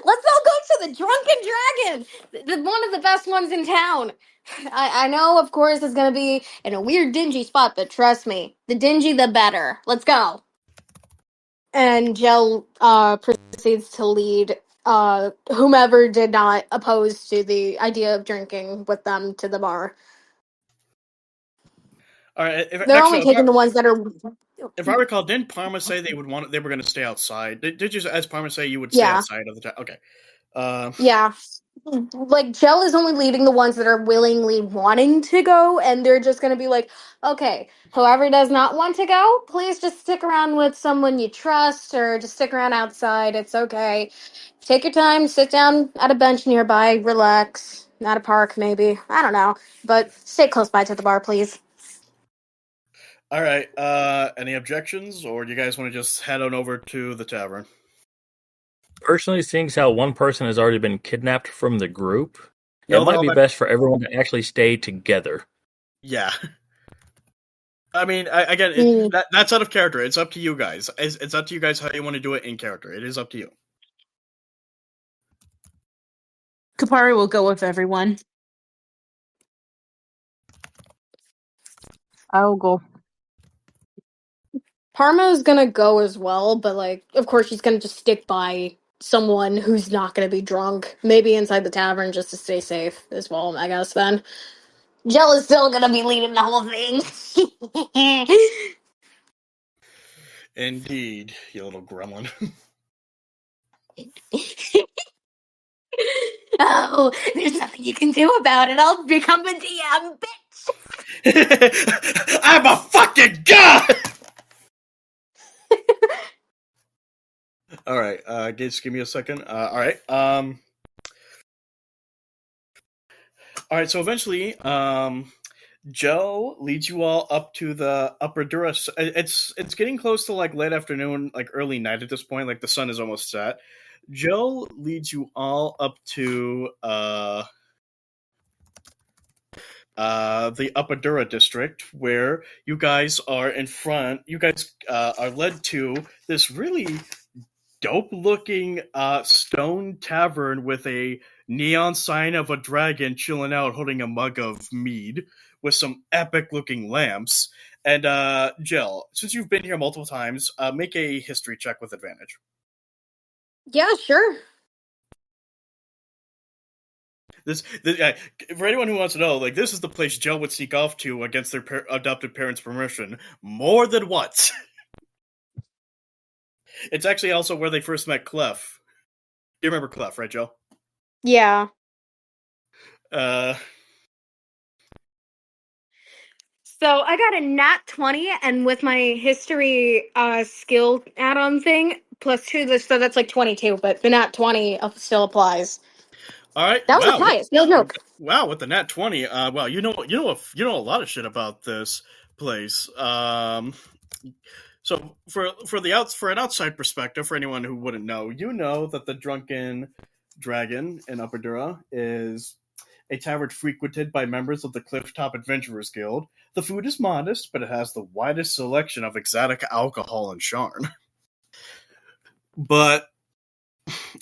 Speaker 9: let's all go to the Drunken Dragon, one of the best ones in town. I know, of course, it's gonna be in a weird, dingy spot, but trust me, the dingy, the better. Let's go. And Jell proceeds to lead whomever did not oppose to the idea of drinking with them to the bar.
Speaker 1: All right.
Speaker 9: They're only taking the ones that are.
Speaker 1: If I recall, didn't Parma say they were going to stay outside? Did you, as Parma, say you would stay
Speaker 9: Yeah,
Speaker 1: outside of the town? Okay. Uh,
Speaker 9: yeah. Like Jell is only leading the ones that are willingly wanting to go, and they're just going to be like, okay, whoever does not want to go, please just stick around with someone you trust, or just stick around outside. It's okay. Take your time, sit down at a bench nearby, relax. At a park, maybe. I don't know, but stay close by to the bar, please.
Speaker 1: all right. Any objections, or do you guys want to just head on over to the tavern?
Speaker 3: Personally, seeing how one person has already been kidnapped from the group, it
Speaker 1: No, they're
Speaker 3: might
Speaker 1: all
Speaker 3: be
Speaker 1: back.
Speaker 3: best for everyone to actually stay together.
Speaker 1: Yeah. I mean, again,
Speaker 9: Mm.
Speaker 1: that's out of character. It's up to you guys. It's up to you guys how you want to do it in character. It is up to you.
Speaker 6: Kupari will go with everyone.
Speaker 8: I will go.
Speaker 9: Parma's gonna go as well, but like, of course, she's gonna just stick by someone who's not gonna be drunk. Maybe inside the tavern just to stay safe as well, I guess. Then Jell is still gonna be leading the whole thing.
Speaker 1: Indeed, you little gremlin.
Speaker 9: Oh, there's nothing you can do about it. I'll become a DM, bitch.
Speaker 1: I'm a fucking god. All right, just give me a second. All right. All right. So eventually, Jell leads you all up to the upper Duras. It's getting close to like late afternoon, like early night at this point. Like the sun is almost set. Jell leads you all up to the Apadura district, where you guys are in front. You guys are led to this really dope-looking stone tavern with a neon sign of a dragon chilling out, holding a mug of mead with some epic-looking lamps. And Jill, since you've been here multiple times, make a history check with advantage.
Speaker 9: Yeah, sure.
Speaker 1: This for anyone who wants to know, like this is the place Jill would sneak off to against their adopted parents' permission more than once. It's actually also where they first met Clef. You remember Clef, right, Jill?
Speaker 2: Yeah.
Speaker 9: So I got a nat 20, and with my history skill add-on thing, plus 2, so that's like 22, but the nat 20 still applies.
Speaker 1: All right.
Speaker 9: That was
Speaker 1: Wow.
Speaker 9: the highest, no joke.
Speaker 1: Wow, with the nat 20. Wow, you know a lot of shit about this place. So for an outside perspective, for anyone who wouldn't know, you know that the Drunken Dragon in Upper Dura is a tavern frequented by members of the Clifftop Adventurers Guild. The food is modest, but it has the widest selection of exotic alcohol in Sharn. But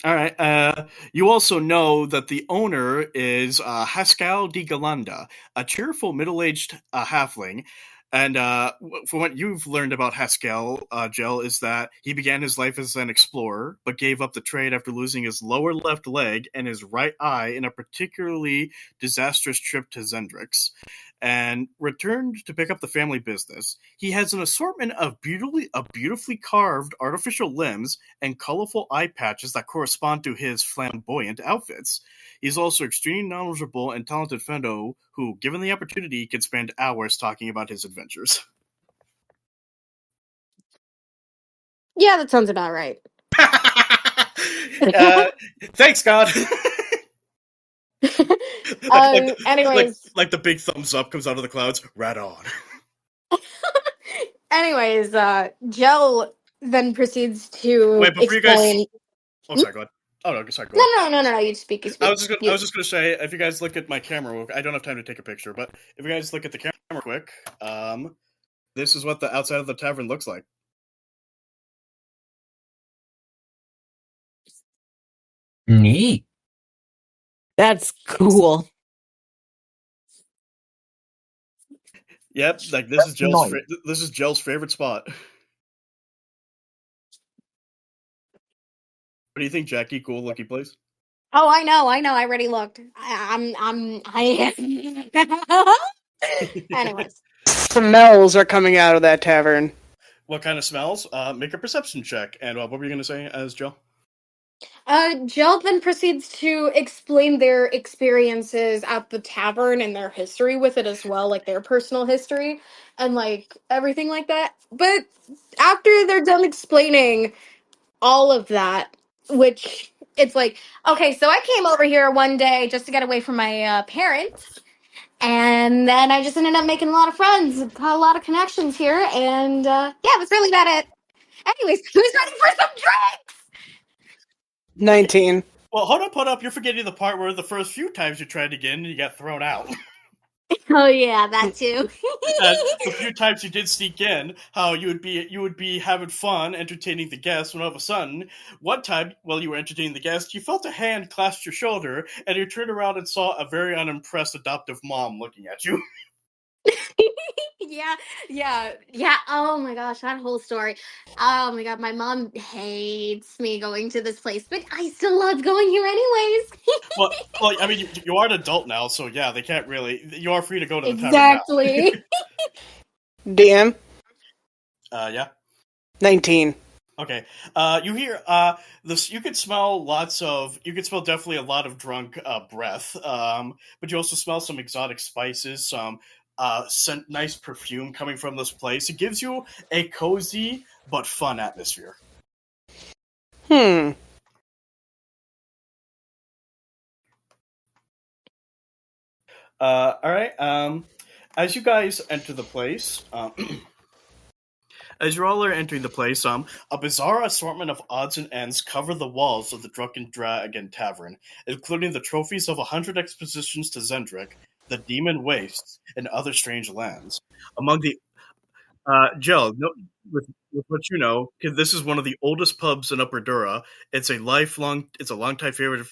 Speaker 1: all right. You also know that the owner is Haskell de Galanda, a cheerful middle-aged halfling. And from what you've learned about Haskell, Jell, is that he began his life as an explorer, but gave up the trade after losing his lower left leg and his right eye in a particularly disastrous trip to Zendrix, and returned to pick up the family business. He has an assortment of beautifully carved artificial limbs and colorful eye patches that correspond to his flamboyant outfits. He's also extremely knowledgeable and talented fellow who, given the opportunity, can spend hours talking about his adventures.
Speaker 9: Yeah, that sounds about right.
Speaker 1: Thanks, God.
Speaker 9: Anyways.
Speaker 1: Like the big thumbs up comes out of the clouds. Right on.
Speaker 9: Anyways, Jell then proceeds to
Speaker 1: Wait, before
Speaker 9: explain.
Speaker 1: you guys. Oh, sorry, go ahead. Oh, no, sorry, go ahead.
Speaker 9: No. You speak. You speak.
Speaker 1: I was just gonna say, if you guys look at my camera, I don't have time to take a picture, but if you guys look at the camera quick, this is what the outside of the tavern looks like.
Speaker 4: Neat.
Speaker 6: That's cool.
Speaker 1: Yep, like this is Jell's.
Speaker 4: Nice.
Speaker 1: This is Jell's favorite spot. What do you think, Jackie? Cool looking place.
Speaker 9: Oh, I know. I already looked. Anyways,
Speaker 7: Smells are coming out of that tavern.
Speaker 1: What kind of smells? Make a perception check. And what were you going to say as Jell?
Speaker 9: Jell then proceeds to explain their experiences at the tavern and their history with it as well, like their personal history and like everything like that. But after they're done explaining all of that, which it's like, okay, so I came over here one day just to get away from my parents, and then I just ended up making a lot of friends, got a lot of connections here, and yeah, that's really about it. Anyways, who's ready for some drinks?
Speaker 7: 19.
Speaker 1: Well, hold up. You're forgetting the part where the first few times you tried to get in, you got thrown out.
Speaker 9: Oh yeah, that too.
Speaker 1: And the few times you did sneak in, how you would be having fun, entertaining the guests, when all of a sudden, one time while you were entertaining the guests, you felt a hand clasp your shoulder, and you turned around and saw a very unimpressed adoptive mom looking at you.
Speaker 9: Yeah. Oh my gosh, that whole story. Oh my god, my mom hates me going to this place, but I still love going here anyways.
Speaker 1: Well, I mean, you are an adult now, so yeah, they can't really. You are free to go to the tavern
Speaker 9: Exactly.
Speaker 7: DM.
Speaker 1: now. Yeah.
Speaker 7: 19.
Speaker 1: Okay. You hear this. You could smell definitely a lot of drunk breath. But you also smell some exotic spices, some nice perfume coming from this place. It gives you a cozy but fun atmosphere. All right. as you guys enter the place, as you all are entering the place, a bizarre assortment of odds and ends cover the walls of the Drunken Dragon tavern, including the trophies of 100 expeditions to Zendrick, the Demon Wastes, and other strange lands. Among the Jell, no, with what you know, 'cause this is one of the oldest pubs in Upper Dura. It's a longtime favorite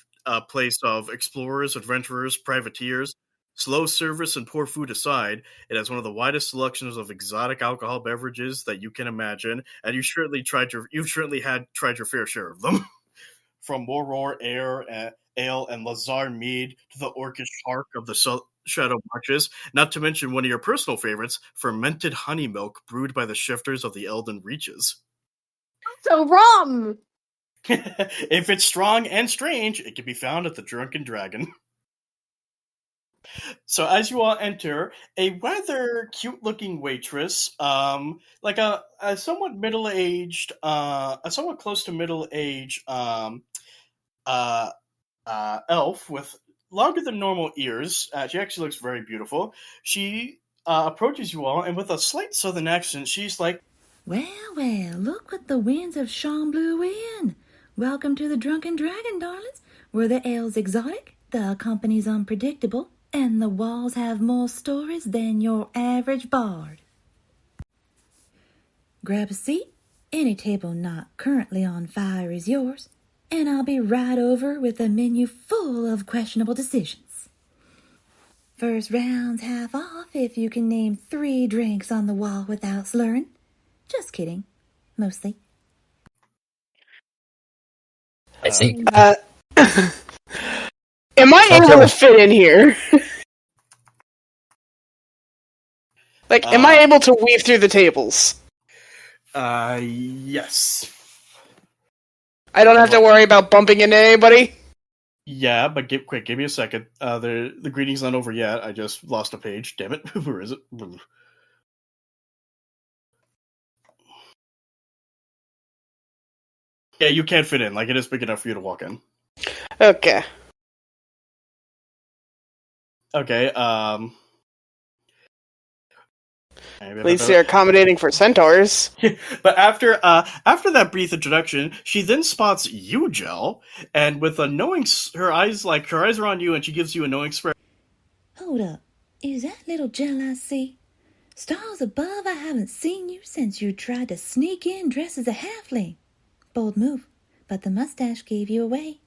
Speaker 1: place of explorers, adventurers, privateers. Slow service and poor food aside, it has one of the widest selections of exotic alcohol beverages that you can imagine, and you've certainly had tried your fair share of them. From Moror Ale and Lazar Mead to the Orcish Hark of the Shadow Marches, not to mention one of your personal favorites, fermented honey milk brewed by the shifters of the Elden Reaches.
Speaker 9: So rum!
Speaker 1: If it's strong and strange, it can be found at the Drunken Dragon. So as you all enter, a rather cute-looking waitress, like a somewhat middle-aged, a somewhat close to middle-age, elf with longer than normal ears. She actually looks very beautiful. She approaches you all, and with a slight southern accent, she's like,
Speaker 10: Well, well, look what the winds of Sharn blew in. Welcome to the Drunken Dragon, darlings, where the ale's exotic, the company's unpredictable, and the walls have more stories than your average bard. Grab a seat. Any table not currently on fire is yours, and I'll be right over with a menu full of questionable decisions. First round's half off if you can name 3 drinks on the wall without slurring. Just kidding. Mostly.
Speaker 3: I see.
Speaker 7: Am I
Speaker 3: Tell
Speaker 7: able
Speaker 3: Jell.
Speaker 7: to fit in here? Like, am I able to weave through the tables?
Speaker 1: yes.
Speaker 7: I don't have to worry about bumping into anybody?
Speaker 1: Yeah, but give me a second. The greeting's not over yet. I just lost a page. Damn it. Where is it? Yeah, you can't fit in. Like, it is big enough for you to walk in.
Speaker 7: Okay.
Speaker 1: Okay,
Speaker 7: At least they're accommodating for centaurs.
Speaker 1: But after that brief introduction, she then spots you, Jell, and with a knowing, her eyes are on you, and she gives you a knowing expression.
Speaker 10: Hold up. Is that little Jell I see? Stars above, I haven't seen you since you tried to sneak in dressed as a halfling. Bold move, but the mustache gave you away.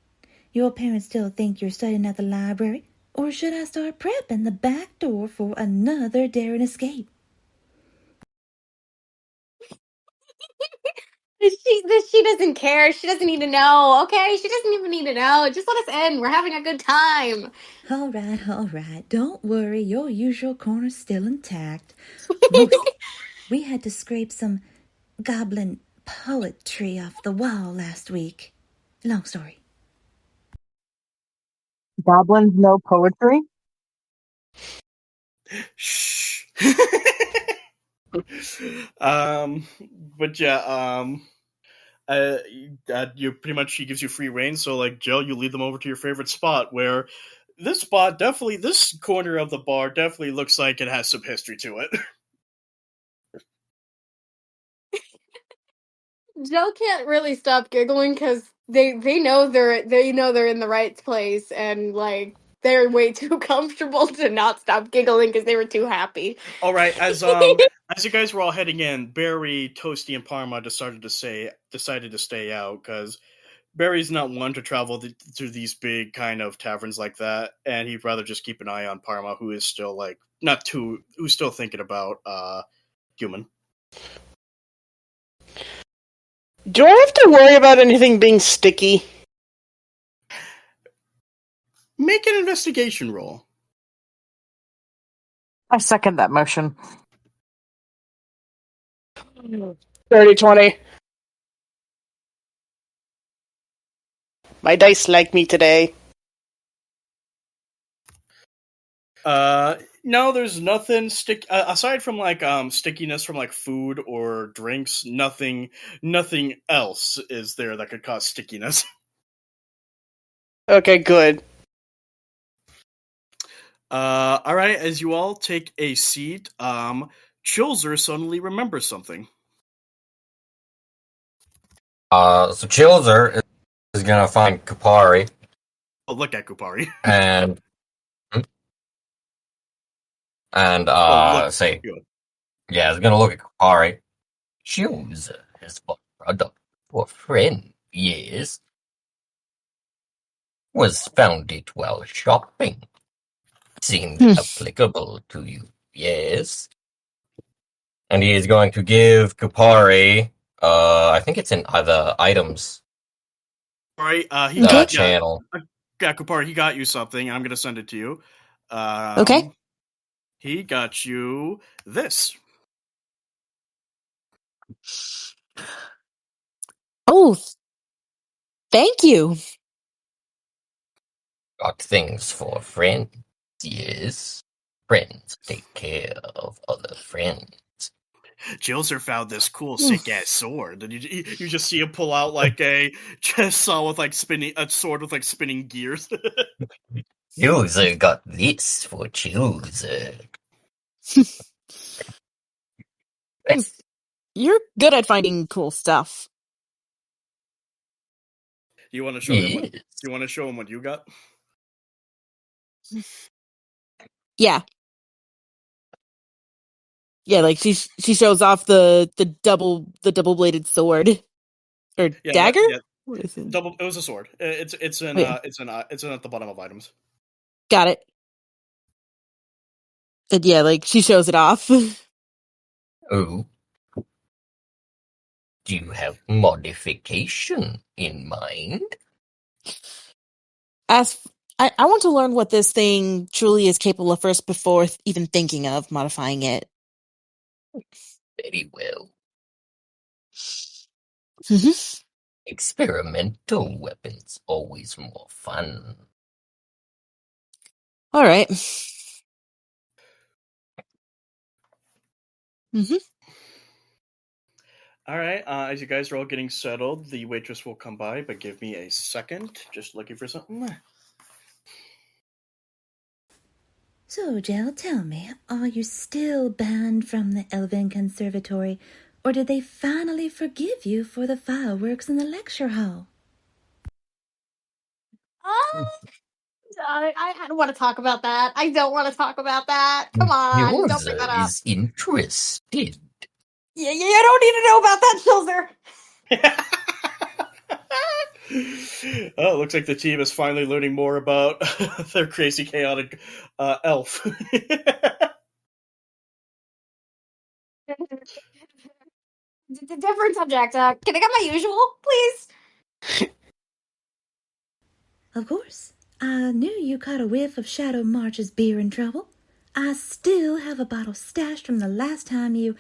Speaker 10: Your parents still think you're studying at the library, or should I start prepping the back door for another daring escape?
Speaker 9: She doesn't care. She doesn't need to know, okay? She doesn't even need to know. Just let us in. We're having a good time.
Speaker 10: All right. Don't worry, your usual corner's still intact. Mostly. We had to scrape some goblin poetry off the wall last week. Long story.
Speaker 8: Goblins know poetry?
Speaker 1: Shh. But yeah, you pretty much, she gives you free reign. So like, Jell, you lead them over to your favorite spot, where this corner of the bar definitely looks like it has some history to it.
Speaker 9: Joe can't really stop giggling because they know they're in the right place, and like they're way too comfortable to not stop giggling because they were too happy.
Speaker 1: All right, as you guys were all heading in, Barry, Toasty, and Parma decided to stay out because Barry's not one to travel to these big kind of taverns like that, and he'd rather just keep an eye on Parma, who is still who's still thinking about human.
Speaker 7: Do I have to worry about anything being sticky?
Speaker 1: Make an investigation roll.
Speaker 8: I second that motion.
Speaker 7: 30-20. My dice like me today.
Speaker 1: No, there's nothing aside from stickiness from like food or drinks. Nothing else is there that could cause stickiness.
Speaker 7: Okay, good.
Speaker 1: All right, as you all take a seat, Chilzer suddenly remembers something.
Speaker 4: So Chilzer is gonna find Kapari
Speaker 1: Oh, look at Kupari.
Speaker 4: and say, yeah, he's gonna look at Kapari. Chilzer has bought product for a friend, yes. Was found it while shopping. Seemed applicable to you, yes. And he is going to give Kupari, I think it's in the items
Speaker 1: All right, he
Speaker 6: Okay.
Speaker 1: got
Speaker 4: channel.
Speaker 1: Yeah, Kupari, he got you something. I'm gonna send it to you.
Speaker 6: Okay.
Speaker 1: He got you this.
Speaker 6: Oh, thank you.
Speaker 4: Got things for friends, yes. Friends take care of other friends.
Speaker 1: Chilzer found this cool, sick ass sword, and you just see him pull out like a chest saw with like a sword with like spinning gears.
Speaker 4: Chooser got this for Chooser.
Speaker 6: You're good at finding cool stuff.
Speaker 1: You want to show him
Speaker 4: Yes.
Speaker 1: what you got?
Speaker 6: Yeah. Yeah, like she shows off the double bladed sword or
Speaker 1: Yeah,
Speaker 6: dagger.
Speaker 1: What is it? Double. It was a sword. It's in
Speaker 6: Yeah.
Speaker 1: it's in at the bottom of items.
Speaker 6: Got it. And yeah, like she shows it off.
Speaker 4: Oh. Do you have modification in mind?
Speaker 6: I want to learn what this thing truly is capable of first before even thinking of modifying it.
Speaker 4: Very well.
Speaker 6: Mhm.
Speaker 4: Experimental weapons always more fun.
Speaker 6: All right. Mm-hmm.
Speaker 1: All right. As you guys are all getting settled, the waitress will come by, but give me a second. Just looking for something.
Speaker 10: So, Jell, tell me, are you still banned from the Elven Conservatory, or did they finally forgive you for the fireworks in the lecture hall?
Speaker 9: I don't want to talk about that. I don't want to talk about that. Come on, don't bring that
Speaker 4: Chooser
Speaker 9: up.
Speaker 4: is interested.
Speaker 9: Yeah, I don't need to know about that, Chilzer.
Speaker 1: Oh, it looks like the team is finally learning more about their crazy, chaotic elf.
Speaker 9: Different subject. Can I get my usual, please?
Speaker 10: Of course. I knew you caught a whiff of Shadow March's beer in trouble. I still have a bottle stashed from the last time you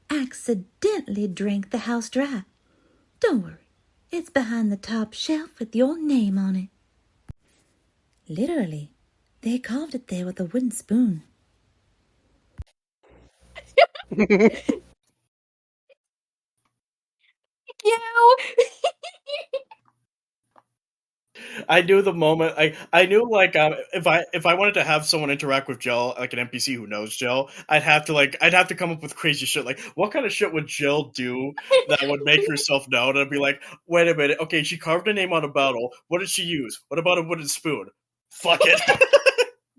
Speaker 10: accidentally drank the house dry. Don't worry. It's behind the top shelf with your name on it. Literally. They carved it there with a wooden spoon.
Speaker 9: You.
Speaker 1: I knew the moment. I knew like if I wanted to have someone interact with Jell, like an NPC who knows Jell, I'd have to come up with crazy shit. Like, what kind of shit would Jell do that would make herself known? I'd be like, wait a minute, okay, she carved a name on a bottle. What did she use? What about a wooden spoon? Fuck it.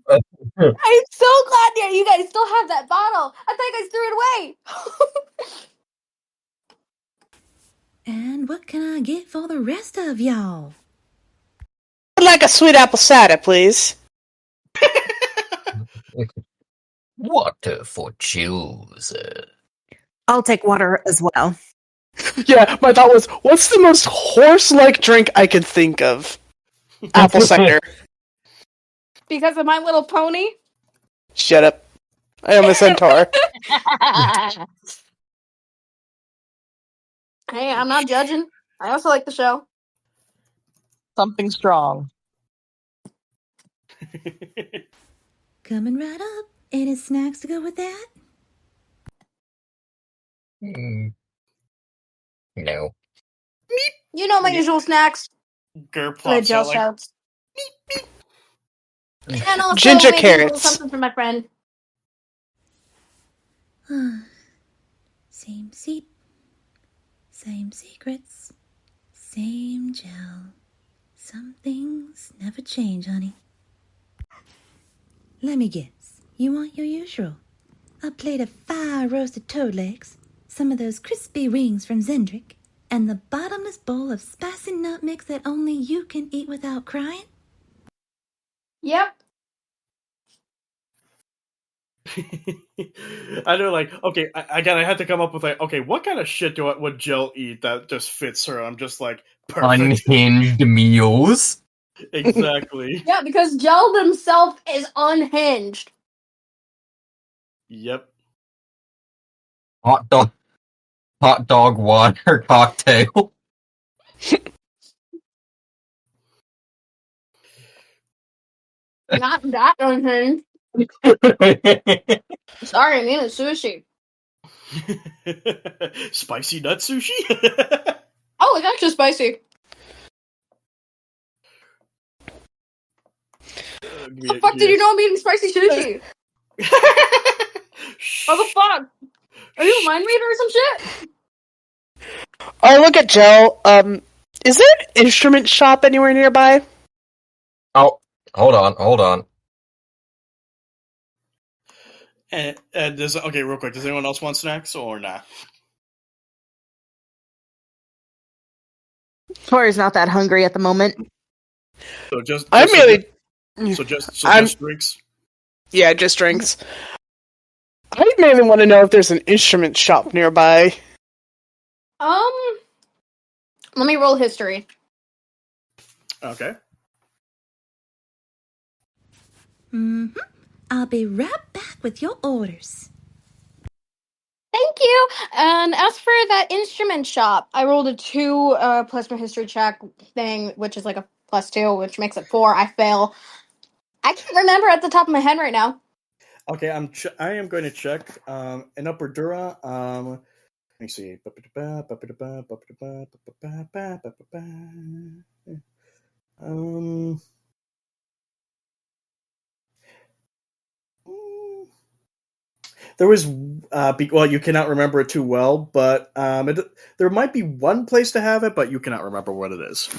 Speaker 9: I'm so glad that you guys still have that bottle. I thought you guys threw it away.
Speaker 10: And what can I get for the rest of y'all?
Speaker 7: I'd like a sweet apple cider, please.
Speaker 4: Water for Chooser.
Speaker 8: I'll take water as well.
Speaker 7: Yeah, my thought was, what's the most horse-like drink I could think of? Apple cider.
Speaker 9: Because of My Little Pony.
Speaker 7: Shut up. I am a centaur.
Speaker 9: Hey, I'm not judging. I also like the show.
Speaker 8: Something strong.
Speaker 10: Coming right up. Any snacks to go with that?
Speaker 4: No.
Speaker 9: You know my usual snacks.
Speaker 1: Gur
Speaker 9: The
Speaker 1: plops
Speaker 9: Jell
Speaker 1: out like,
Speaker 9: shouts. And also
Speaker 7: Ginger
Speaker 9: maybe a little
Speaker 7: carrots.
Speaker 9: something for my friend.
Speaker 10: Same seat, same secrets, same Jell. Some things never change, honey. Let me guess. You want your usual. A plate of fire-roasted toad legs, some of those crispy wings from Zendrick, and the bottomless bowl of spicy nut mix that only you can eat without crying?
Speaker 9: Yep.
Speaker 1: I know, like, okay, I had to come up with, like, okay, what kind of shit would Jill eat that just fits her? I'm just like, perfect.
Speaker 4: Unhinged meals.
Speaker 1: Exactly.
Speaker 9: Yeah, because Jell himself is unhinged.
Speaker 1: Yep.
Speaker 4: Hot dog water cocktail.
Speaker 9: Not that unhinged. Sorry, I mean it's sushi.
Speaker 1: Spicy nut sushi?
Speaker 9: Oh, it's extra spicy. What the fuck did you know I'm eating spicy sushi? What the fuck? Are you a mind reader or some shit?
Speaker 7: Oh, look at Jell. Is there an instrument shop anywhere nearby?
Speaker 4: Oh, hold on.
Speaker 1: And okay, real quick, does anyone else want snacks or nah?
Speaker 6: Tori's not that hungry at the moment.
Speaker 1: So just
Speaker 7: I'm really.
Speaker 1: just drinks.
Speaker 7: Yeah, just drinks. I mainly want to know if there's an instrument shop nearby.
Speaker 9: Let me roll history.
Speaker 1: Okay.
Speaker 10: I'll be right back with your orders.
Speaker 9: Thank you. And as for that instrument shop, I rolled a 2 plus my history check thing, which is like a +2, which makes it 4. I fail. I can't remember at the top of my head right now.
Speaker 1: Okay, I am going to check in Upper Dura. Let me see. There was well, you cannot remember it too well, but there might be one place to have it, but you cannot remember what it is.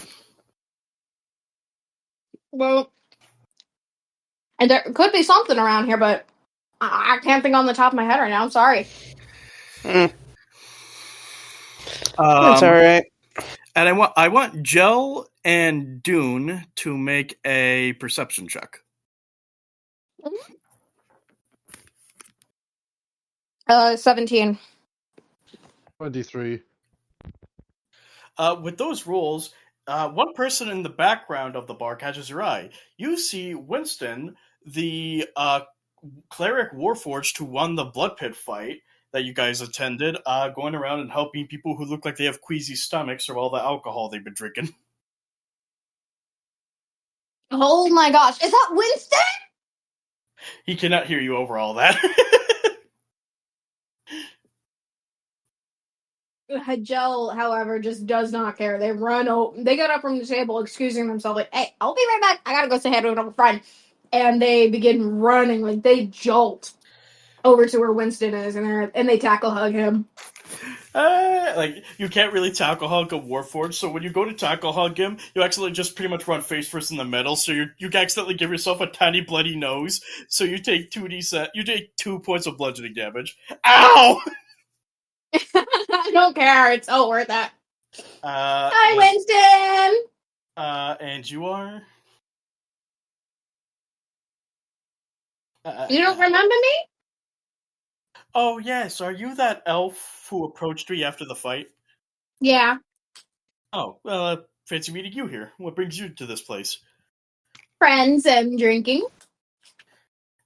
Speaker 9: Well, and there could be something around here, but I can't think on the top of my head right now. I'm sorry.
Speaker 7: That's alright.
Speaker 1: And I want Jell and Dune to make a perception check.
Speaker 9: 17.
Speaker 5: 23.
Speaker 1: With those rules, one person in the background of the bar catches your eye. You see Winston, the cleric warforged who won the blood pit fight that you guys attended, going around and helping people who look like they have queasy stomachs from all the alcohol they've been drinking.
Speaker 9: Oh my gosh, is that Winston?
Speaker 1: He cannot hear you over all that.
Speaker 9: Jell, however, just does not care. They they get up from the table, excusing themselves, like, hey, I'll be right back. I gotta go say hi to a friend. And they begin running, like, they jolt over to where Winston is, and they tackle hug him.
Speaker 1: Like, you can't really tackle hug a warforged, so when you go to tackle hug him, you actually just pretty much run face first in the middle, so you accidentally give yourself a tiny bloody nose, so you take 2 points of bludgeoning damage. Ow!
Speaker 9: I don't care. It's all worth it. Hi, Winston!
Speaker 1: And you are?
Speaker 9: You don't remember me?
Speaker 1: Oh, yes. Are you that elf who approached me after the fight?
Speaker 9: Yeah.
Speaker 1: Oh, well, fancy meeting you here. What brings you to this place?
Speaker 9: Friends and drinking.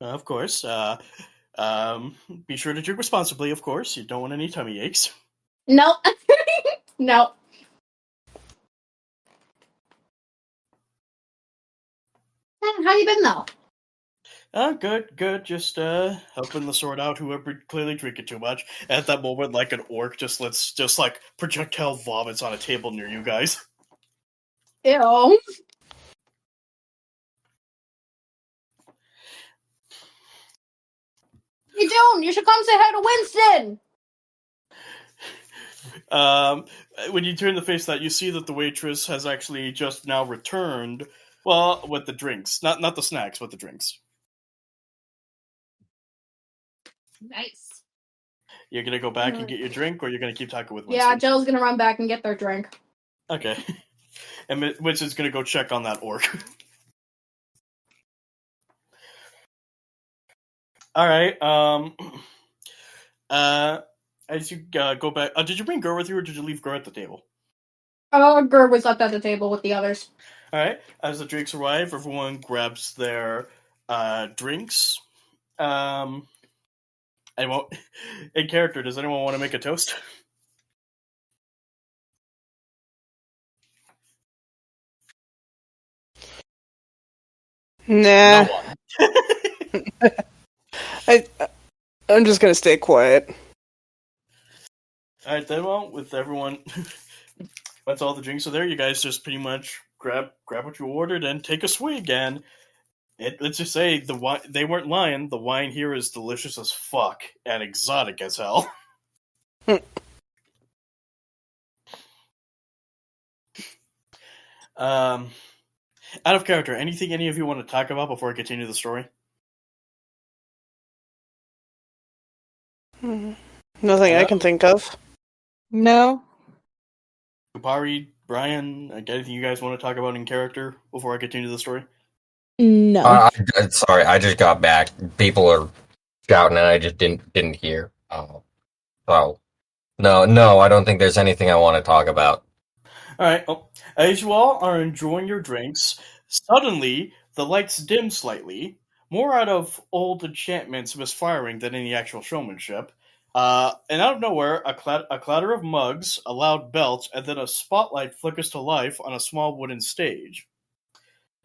Speaker 1: Of course. Be sure to drink responsibly, of course. You don't want any tummy aches.
Speaker 9: Nope. Nope. How you been, though?
Speaker 1: Good. Just helping the sort out whoever clearly drinking too much. At that moment, like an orc just like projectile vomits on a table near you guys.
Speaker 9: Ew. you doing? You should come say hi to Winston.
Speaker 1: When you turn to face that, you see that the waitress has actually just now returned. Well, with the drinks, not the snacks, but the drinks.
Speaker 9: Nice.
Speaker 1: You're gonna go back and get your drink, or you're gonna keep talking with
Speaker 9: Yeah,
Speaker 1: Winston?
Speaker 9: Jell's gonna run back and get their drink.
Speaker 1: Okay. And Winston's gonna go check on that orc. All right. As you go back, did you bring Gur with you, or did you leave Gur at the table?
Speaker 9: Gur was up at the table with the others.
Speaker 1: All right. As the drinks arrive, everyone grabs their drinks. I won't. In character, does anyone want to make a toast?
Speaker 7: Nah.
Speaker 1: No one.
Speaker 7: I'm just gonna stay quiet.
Speaker 1: All right, then. Well, with everyone, once all the drinks are there, you guys just pretty much grab what you ordered and take a swig. And let's just say they weren't lying. The wine here is delicious as fuck and exotic as hell. Out of character, anything any of you want to talk about before I continue the story?
Speaker 7: Nothing I can think of.
Speaker 6: No.
Speaker 1: Kupari, Brian, anything you guys want to talk about in character before I continue the story?
Speaker 6: No.
Speaker 4: Sorry, I just got back. People are shouting, and I just didn't hear. So no, I don't think there's anything I want to talk about.
Speaker 1: All right. Well, as you all are enjoying your drinks, suddenly the lights dim slightly, more out of old enchantments misfiring than any actual showmanship. And out of nowhere, a clatter of mugs, a loud belt, and then a spotlight flickers to life on a small wooden stage.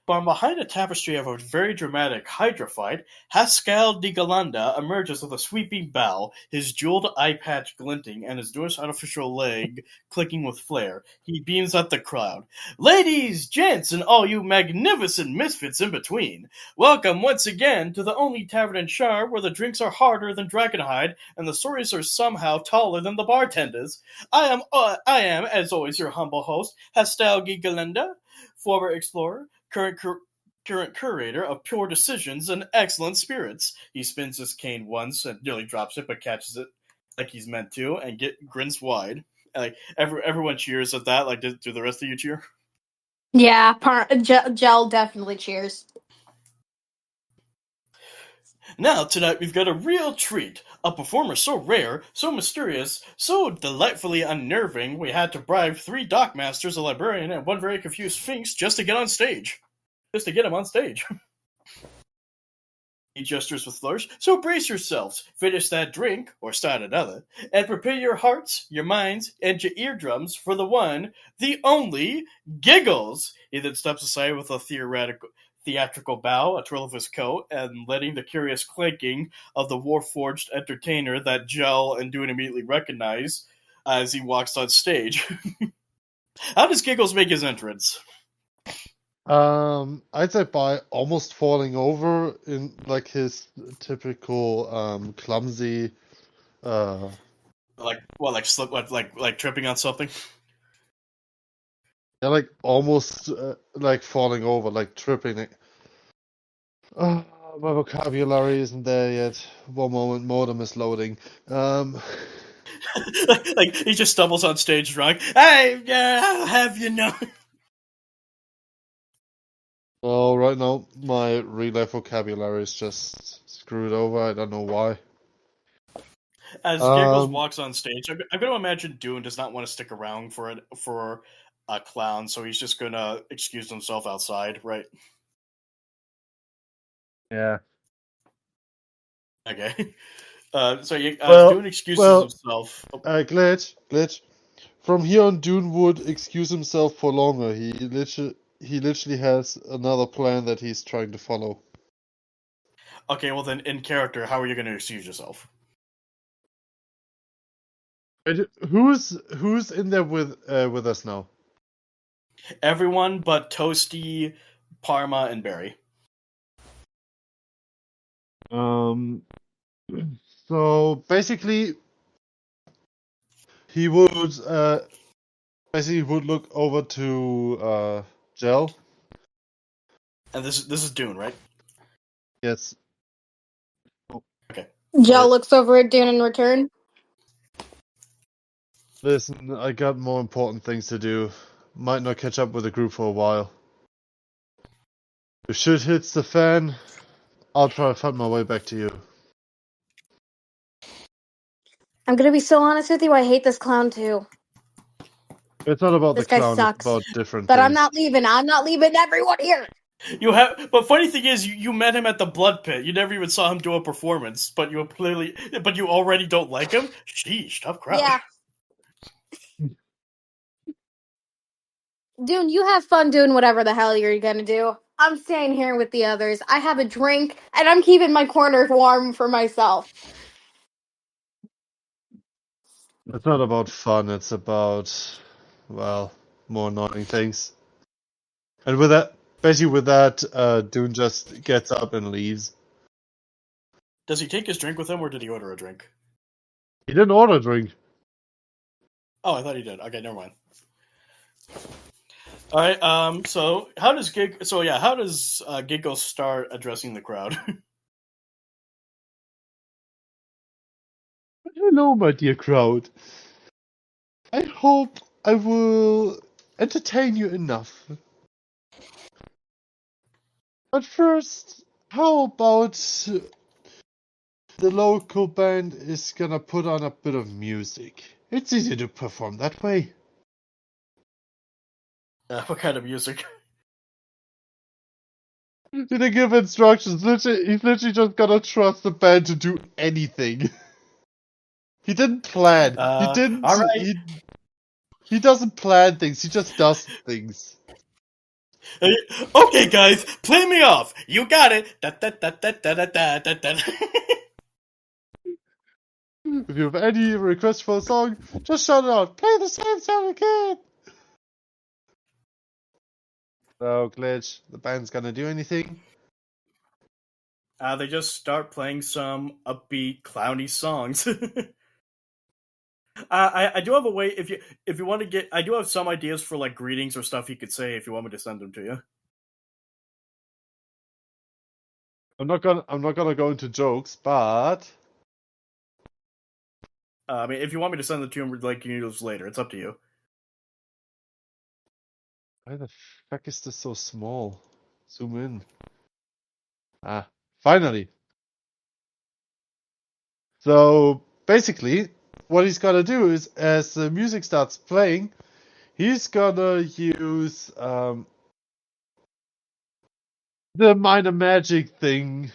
Speaker 1: From behind a tapestry of a very dramatic Hydra fight, Haskell de Galanda emerges with a sweeping bow, his jeweled eye patch glinting and his newest artificial leg clicking with flair. He beams at the crowd. Ladies, gents, and all you magnificent misfits in between, welcome once again to the only tavern in Sharn where the drinks are harder than dragonhide and the stories are somehow taller than the bartenders. I am, as always, your humble host, Haskell de Galanda, former explorer, current curator of pure decisions and excellent spirits. He spins his cane once and nearly drops it, but catches it like he's meant to, and grins wide. Like everyone cheers at that. Like, do the rest of you cheer?
Speaker 9: Yeah, Jell definitely cheers.
Speaker 1: Now, tonight we've got a real treat. A performer so rare, so mysterious, so delightfully unnerving, we had to bribe 3 dockmasters, a librarian, and 1 very confused sphinx just to get on stage. Just to get him on stage. He gestures with flourish. So brace yourselves, finish that drink, or start another, and prepare your hearts, your minds, and your eardrums for the one, the only, Giggles! He then steps aside with a theatrical bow, a twirl of his coat, and letting the curious clanking of the warforged entertainer that Jell and Dune immediately recognize as he walks on stage. How does Giggles make his entrance?
Speaker 5: I'd say by almost falling over in like his typical clumsy
Speaker 1: like tripping on something?
Speaker 5: yeah, like almost like falling over, like tripping. Like, oh, my vocabulary isn't there yet. One moment, modem is loading.
Speaker 1: Like he just stumbles on stage drunk. Hey, I'll have you know.
Speaker 5: Oh, right now my real life vocabulary is just screwed over. I don't know why.
Speaker 1: As Giggles walks on stage, I'm going to imagine Dune does not want to stick around for a clown, so he's just going to excuse himself outside, right?
Speaker 5: Yeah.
Speaker 1: Okay. Dune excuses himself.
Speaker 5: Glitch. From here on, Dune would excuse himself for longer. He literally has another plan that he's trying to follow.
Speaker 1: Okay, well then, in character, how are you going to excuse yourself?
Speaker 5: Who's in there with us now?
Speaker 1: Everyone but Toasty, Parma, and Barry.
Speaker 5: So basically, he would look over to Jell.
Speaker 1: And this is Dune, right?
Speaker 5: Yes.
Speaker 1: Okay.
Speaker 2: Jell looks over at Dune in return.
Speaker 5: Listen, I got more important things to do. Might not catch up with the group for a while. If shit hits the fan, I'll try to find my way back to you.
Speaker 2: I'm gonna be so honest with you, I hate this clown too.
Speaker 5: It's not about the
Speaker 2: This guy
Speaker 5: clown, it's
Speaker 2: sucks.
Speaker 5: about different
Speaker 2: But
Speaker 5: things.
Speaker 2: I'm not leaving everyone here.
Speaker 1: But funny thing is, you met him at the blood pit. You never even saw him do a performance, but you already don't like him. Sheesh, tough crowd.
Speaker 2: Yeah. Dune, you have fun doing whatever the hell you're gonna do. I'm staying here with the others. I have a drink, and I'm keeping my corner warm for myself.
Speaker 5: It's not about fun, it's about, well, more annoying things. And with that, Dune just gets up and leaves.
Speaker 1: Does he take his drink with him, or did he order a drink?
Speaker 5: He didn't order a drink.
Speaker 1: Oh, I thought he did. Okay, never mind. All right. So how does Ginkgo start addressing the crowd?
Speaker 5: Hello, my dear crowd. I hope I will entertain you enough. But first, how about the local band is gonna put on a bit of music? It's easy to perform that way.
Speaker 1: What kind of music?
Speaker 5: Did they give instructions? He's literally just gonna trust the band to do anything. He didn't plan.
Speaker 1: All right.
Speaker 5: He doesn't plan things. He just does things.
Speaker 1: Okay, guys, play me off. You got it. Da, da, da, da, da, da, da, da.
Speaker 5: If you have any requests for a song, just shout it out. Play the same song again. So, Glitch, the band's gonna do anything?
Speaker 1: They just start playing some upbeat, clowny songs. I do have a way if you want to get. I do have some ideas for like greetings or stuff you could say if you want me to send them to you.
Speaker 5: I'm not gonna go into jokes, but
Speaker 1: I mean, if you want me to send them to you, like you use later, it's up to you.
Speaker 5: why the fuck is this so small? Zoom in. Ah, finally. So basically, what he's gonna do is, as the music starts playing, he's gonna use the minor magic thing,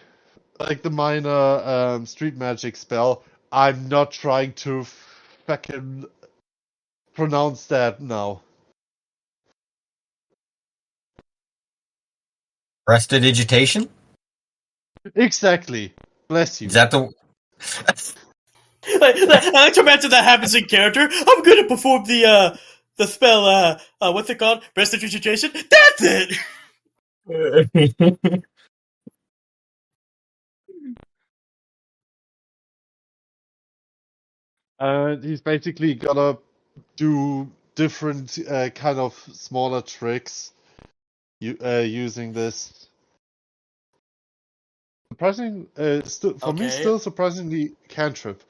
Speaker 5: like the minor street magic spell. I'm not trying to fucking pronounce that now.
Speaker 4: Prestidigitation?
Speaker 5: Exactly. Bless you.
Speaker 4: Is that the...
Speaker 1: I like to imagine that happens in character. I'm gonna perform the spell. What's it called? Prestidigitation. That's it.
Speaker 5: He's basically gonna do different kind of smaller tricks using this. Surprising, for me,
Speaker 1: Okay.
Speaker 5: still surprisingly cantrip.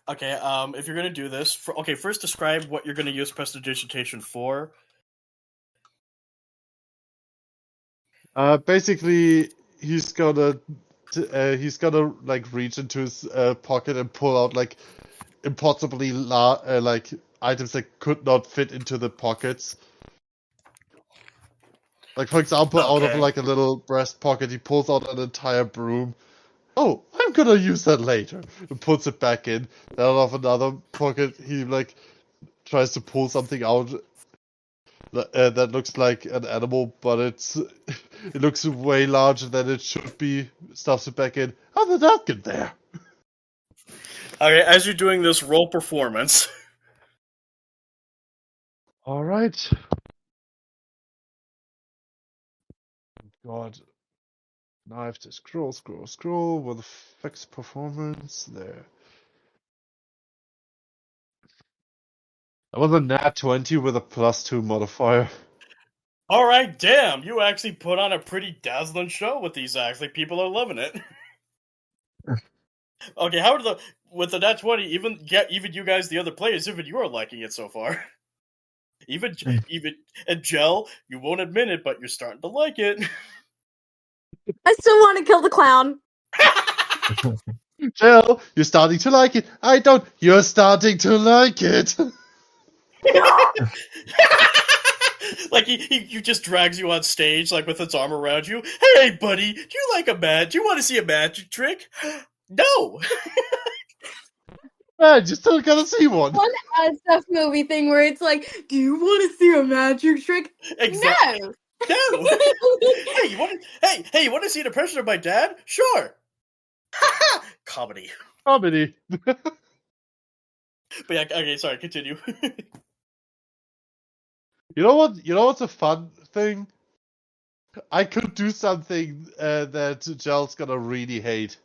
Speaker 1: Okay. If you're gonna do this, first describe what you're gonna use prestidigitation for.
Speaker 5: Basically, he's gonna like reach into his pocket and pull out like impossibly like items that could not fit into the pockets. Like for example, out of
Speaker 1: Okay.
Speaker 5: like a little breast pocket, he pulls out an entire broom. Oh, I'm gonna use that later, and puts it back in. Then out of another pocket, he like tries to pull something out that looks like an animal, but it looks way larger than it should be. Stuffs it back in. How did that get there?
Speaker 1: Okay, as you're doing this, roll performance.
Speaker 5: All right. God. Now I have to scroll with the fixed performance there. That was a nat 20 with a +2 modifier.
Speaker 1: All right, damn, you actually put on a pretty dazzling show with these acts. Like, people are loving it. Okay, how are with the nat 20? Even you guys, the other players, even you are liking it so far. Even and Jell, you won't admit it, but you're starting to like it.
Speaker 9: I still want to kill the clown.
Speaker 5: Jell, you're starting to like it. I don't. You're starting to like it.
Speaker 1: Like he just drags you on stage, like with its arm around you. Hey, buddy, do you like a magic? Do you want to see a magic trick? No.
Speaker 5: Man, you still gotta see one.
Speaker 9: One stuff movie thing where it's like, do you want to see a magic trick?
Speaker 1: Exactly.
Speaker 9: No.
Speaker 1: No. Hey, you want to see an impression of my dad? Sure. Comedy.
Speaker 5: Comedy.
Speaker 1: But yeah, okay, sorry, continue.
Speaker 5: You know what? You know what's a fun thing? I could do something that Jell's gonna really hate.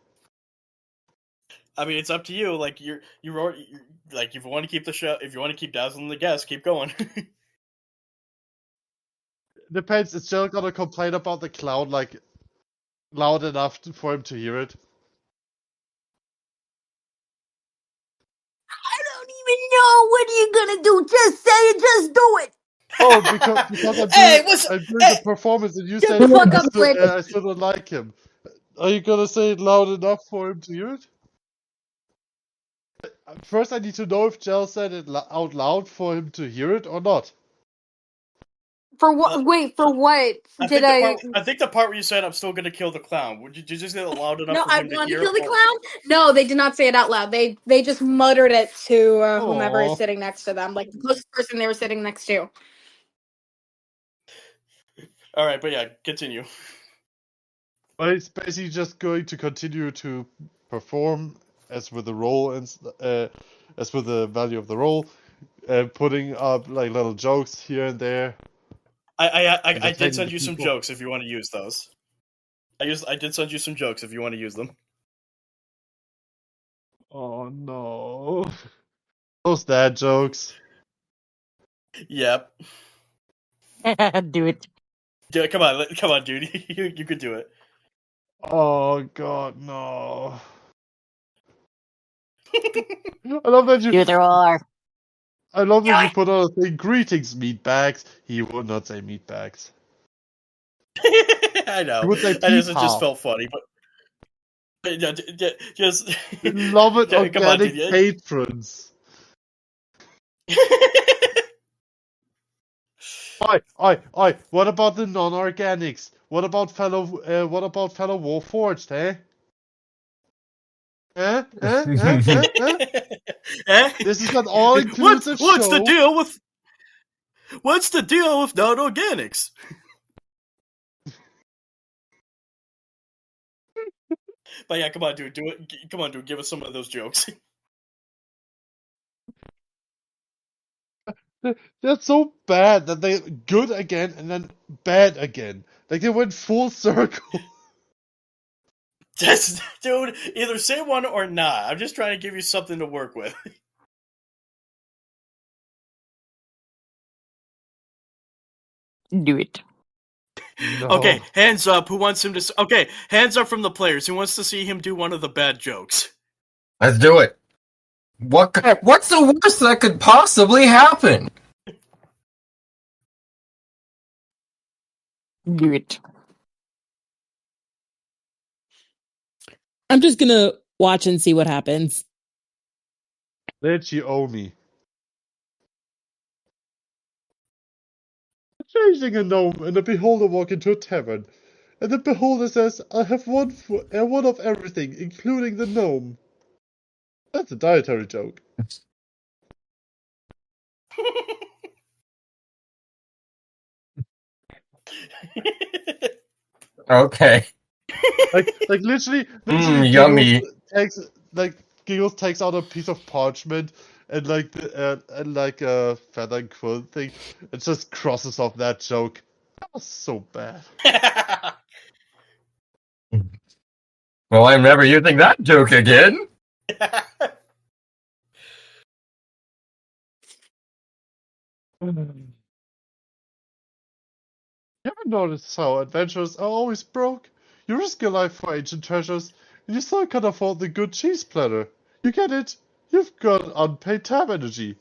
Speaker 1: I mean, it's up to you. Like you're like, if you want to keep the show, if you want to keep dazzling the guests, keep going.
Speaker 5: Depends. Is Jell gonna complain about the clown like loud enough for him to hear it?
Speaker 9: I don't even know. What are you gonna do? Just say it. Just do it.
Speaker 5: Oh, because I'm
Speaker 1: Hey,
Speaker 5: doing the performance, and you
Speaker 9: Shut
Speaker 5: said
Speaker 9: the fuck up, Blake.
Speaker 5: I still don't like him. Are you gonna say it loud enough for him to hear it? First, I need to know if Jell said it out loud for him to hear it or not.
Speaker 9: For what? Wait, for what?
Speaker 1: I think the part where you said I'm still gonna kill the clown. Would you just say it loud enough
Speaker 9: No,
Speaker 1: for
Speaker 9: I
Speaker 1: him to
Speaker 9: want to
Speaker 1: hear?
Speaker 9: kill the clown. No, they did not say it out loud. They just muttered it to whomever is
Speaker 5: Aw.
Speaker 9: sitting next to them, like the closest person they were sitting next to.
Speaker 1: All right, but yeah, continue.
Speaker 5: But it's basically just going to continue to perform as with the role and as with the value of the role, putting up like little jokes here and there.
Speaker 1: I did send you some
Speaker 5: people.
Speaker 1: jokes if you want to use those. I did send you some jokes if you want to use them.
Speaker 5: Oh no, those dad jokes.
Speaker 1: Yep.
Speaker 6: Do it.
Speaker 1: Yeah, come on, dude. You could do it.
Speaker 5: Oh god, no. I love that you.
Speaker 6: Do the roar.
Speaker 5: I love that you put on a thing. Greetings, meatbags. He would not say meatbags.
Speaker 1: I know.
Speaker 5: He would say
Speaker 1: I just, it just
Speaker 5: peepaw.
Speaker 1: felt funny, but just
Speaker 5: Love it,
Speaker 1: yeah, come on,
Speaker 5: organic
Speaker 1: dude.
Speaker 5: patrons. Oi! What about the non-organics? What about fellow Warforged, eh? Eh? This is an all-inclusive show.
Speaker 1: What's the deal with non-organics? But yeah, come on, dude, do it. Come on, dude, give us some of those jokes.
Speaker 5: They're so bad that they're good again and then bad again. Like they went full circle.
Speaker 1: Dude, either say one or not. I'm just trying to give you something to work with.
Speaker 6: Do it.
Speaker 5: No.
Speaker 1: Okay, hands up. Who wants him to? Okay, hands up from the players. Who wants to see him do one of the bad jokes?
Speaker 4: Let's do it. What's the worst that could possibly happen?
Speaker 6: Do it. I'm just gonna watch and see what happens.
Speaker 5: Let you owe me. Changing a gnome, and the beholder walk into a tavern. And the beholder says, I have one of everything, including the gnome. That's a dietary joke.
Speaker 4: Okay.
Speaker 5: Like literally
Speaker 4: Yummy.
Speaker 5: Giggles takes out a piece of parchment and like a feather quilt thing and just crosses off that joke. That was so bad.
Speaker 4: Well, I'm never using that joke again.
Speaker 5: You ever noticed how adventurers are always broke? You risk your life for ancient treasures, and you still can't afford the good cheese platter. You get it? You've got unpaid tab energy.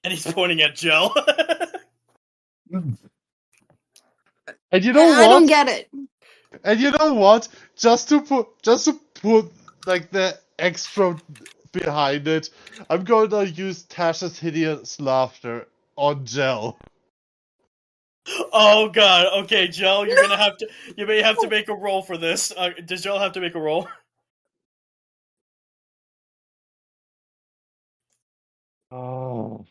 Speaker 1: And he's pointing at Jell.
Speaker 5: And you know
Speaker 9: I don't
Speaker 5: what?
Speaker 9: get it.
Speaker 5: And you know what? Just to put like the extra behind it, I'm gonna use Tasha's hideous laughter on Jell.
Speaker 1: Oh god, okay, Jell,
Speaker 9: No!
Speaker 1: you may have to make a roll for this. Does Jell have to make a roll?
Speaker 5: Oh.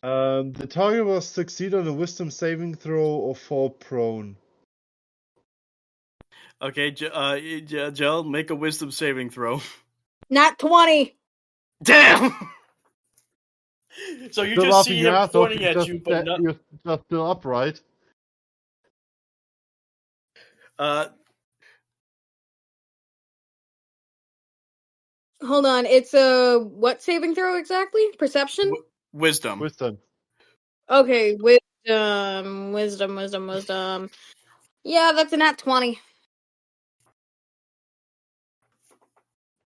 Speaker 5: The target must succeed on a wisdom saving throw or fall prone.
Speaker 1: Okay, Jell, make a wisdom saving throw.
Speaker 9: Not 20.
Speaker 1: Damn! So you
Speaker 5: Still
Speaker 1: just
Speaker 5: laughing
Speaker 1: see
Speaker 5: your
Speaker 1: him
Speaker 5: ass off,
Speaker 1: pointing at you, but not.
Speaker 5: you're just still upright.
Speaker 1: Uh,
Speaker 9: Hold on. It's a what saving throw exactly? Perception?
Speaker 1: wisdom.
Speaker 5: Wisdom.
Speaker 9: Okay, wisdom. Yeah, that's a nat 20.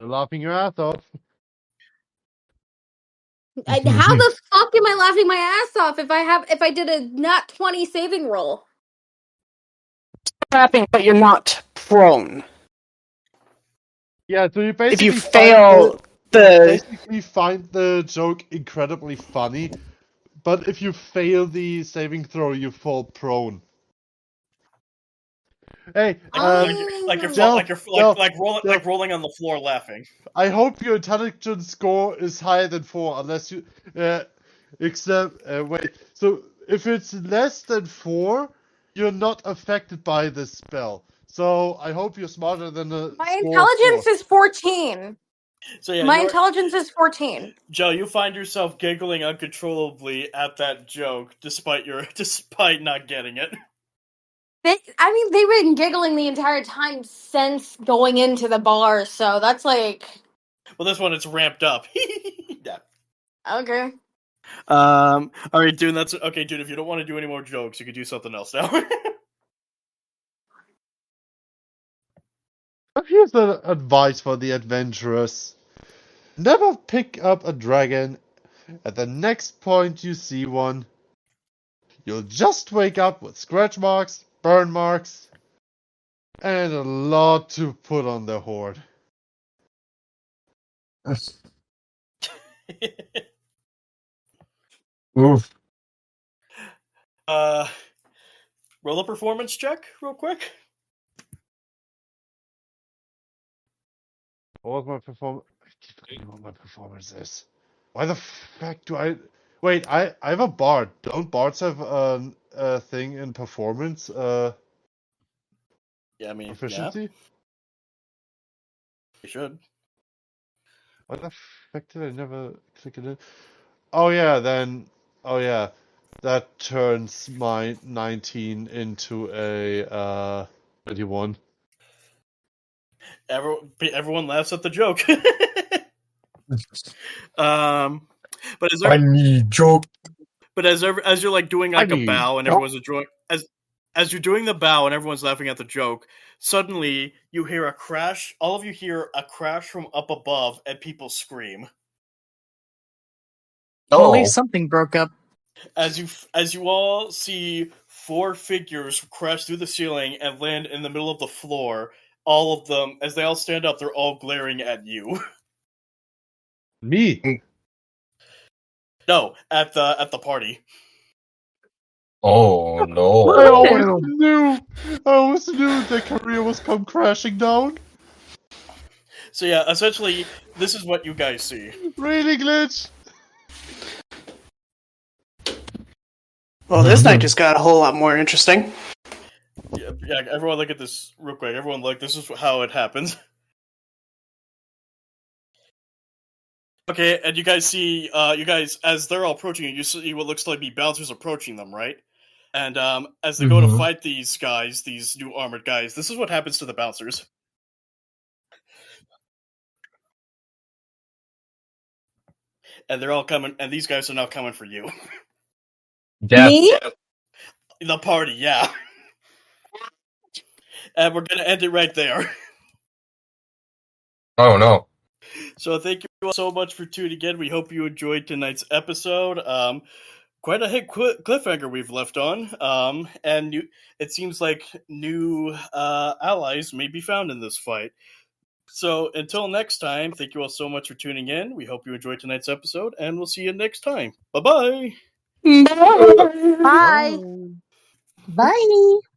Speaker 5: You're laughing your ass off.
Speaker 9: How the fuck am I laughing my ass off if I did a nat 20 saving roll?
Speaker 7: Trapping, but you're not prone.
Speaker 5: Yeah, so you
Speaker 7: If you
Speaker 5: basically
Speaker 7: fail the
Speaker 5: find the joke incredibly funny, but if you fail the saving throw, you fall prone. Hey, Jell,
Speaker 1: like rolling on the floor laughing.
Speaker 5: I hope your intelligence score is higher than 4, unless you, wait, so if it's less than 4, you're not affected by this spell. So I hope you're smarter than a
Speaker 9: My
Speaker 5: score of 4.
Speaker 9: intelligence is 14.
Speaker 1: So yeah,
Speaker 9: My intelligence is 14.
Speaker 1: Joe, you find yourself giggling uncontrollably at that joke, despite not getting it.
Speaker 9: They've been giggling the entire time since going into the bar, so that's like
Speaker 1: Well, this one it's ramped up. Yeah.
Speaker 9: okay.
Speaker 1: All right, dude. That's okay, dude. If you don't want to do any more jokes, you could do something else now.
Speaker 5: Here's the advice for the adventurous. Never pick up a dragon at the next point you see one. You'll just wake up with scratch marks, burn marks, and a lot to put on the horde.
Speaker 4: Oof.
Speaker 1: Roll a performance check, real quick.
Speaker 5: What was my performance? I keep forgetting what my performance is. Why the fuck do I... Wait, I have a bard. Don't bards have a thing in performance?
Speaker 1: Yeah, I mean,
Speaker 5: Proficiency?
Speaker 1: yeah, you should.
Speaker 5: Why the fuck did I never click it in? Oh yeah, then... Oh yeah. That turns my 19 into a 21.
Speaker 1: Everyone laughs at the joke. But
Speaker 4: I need joke.
Speaker 1: But as you're like doing like a bow and everyone's enjoying as you're doing the bow and everyone's laughing at the joke, suddenly you hear a crash. All of you hear a crash from up above and people scream.
Speaker 8: Well, at least something broke up.
Speaker 1: As you all see 4 figures crash through the ceiling and land in the middle of the floor. All of them, as they all stand up, they're all glaring at you.
Speaker 5: Me?
Speaker 1: No, at the party.
Speaker 4: Oh no.
Speaker 5: I always knew their career was come crashing down.
Speaker 1: So yeah, essentially, this is what you guys see.
Speaker 5: Really glitch.
Speaker 7: Well, this night just got a whole lot more interesting.
Speaker 1: Yeah, everyone look at this real quick. Everyone look, this is how it happens. Okay, and you guys see, as they're all approaching you see what looks like be bouncers approaching them, right? And as they go to
Speaker 4: Mhm.
Speaker 1: fight these guys, these new armored guys, this is what happens to the bouncers. And they're all coming, and these guys are now coming for you.
Speaker 4: Death.
Speaker 6: Me?
Speaker 1: The party, yeah. And we're gonna end it right there.
Speaker 4: Oh no.
Speaker 1: So thank you all so much for tuning in. We hope you enjoyed tonight's episode. Quite a hit cliffhanger we've left on. And it seems like new allies may be found in this fight. So until next time, thank you all so much for tuning in. We hope you enjoyed tonight's episode, and we'll see you next time. Bye-bye!
Speaker 6: Bye.
Speaker 2: Bye.
Speaker 6: Bye.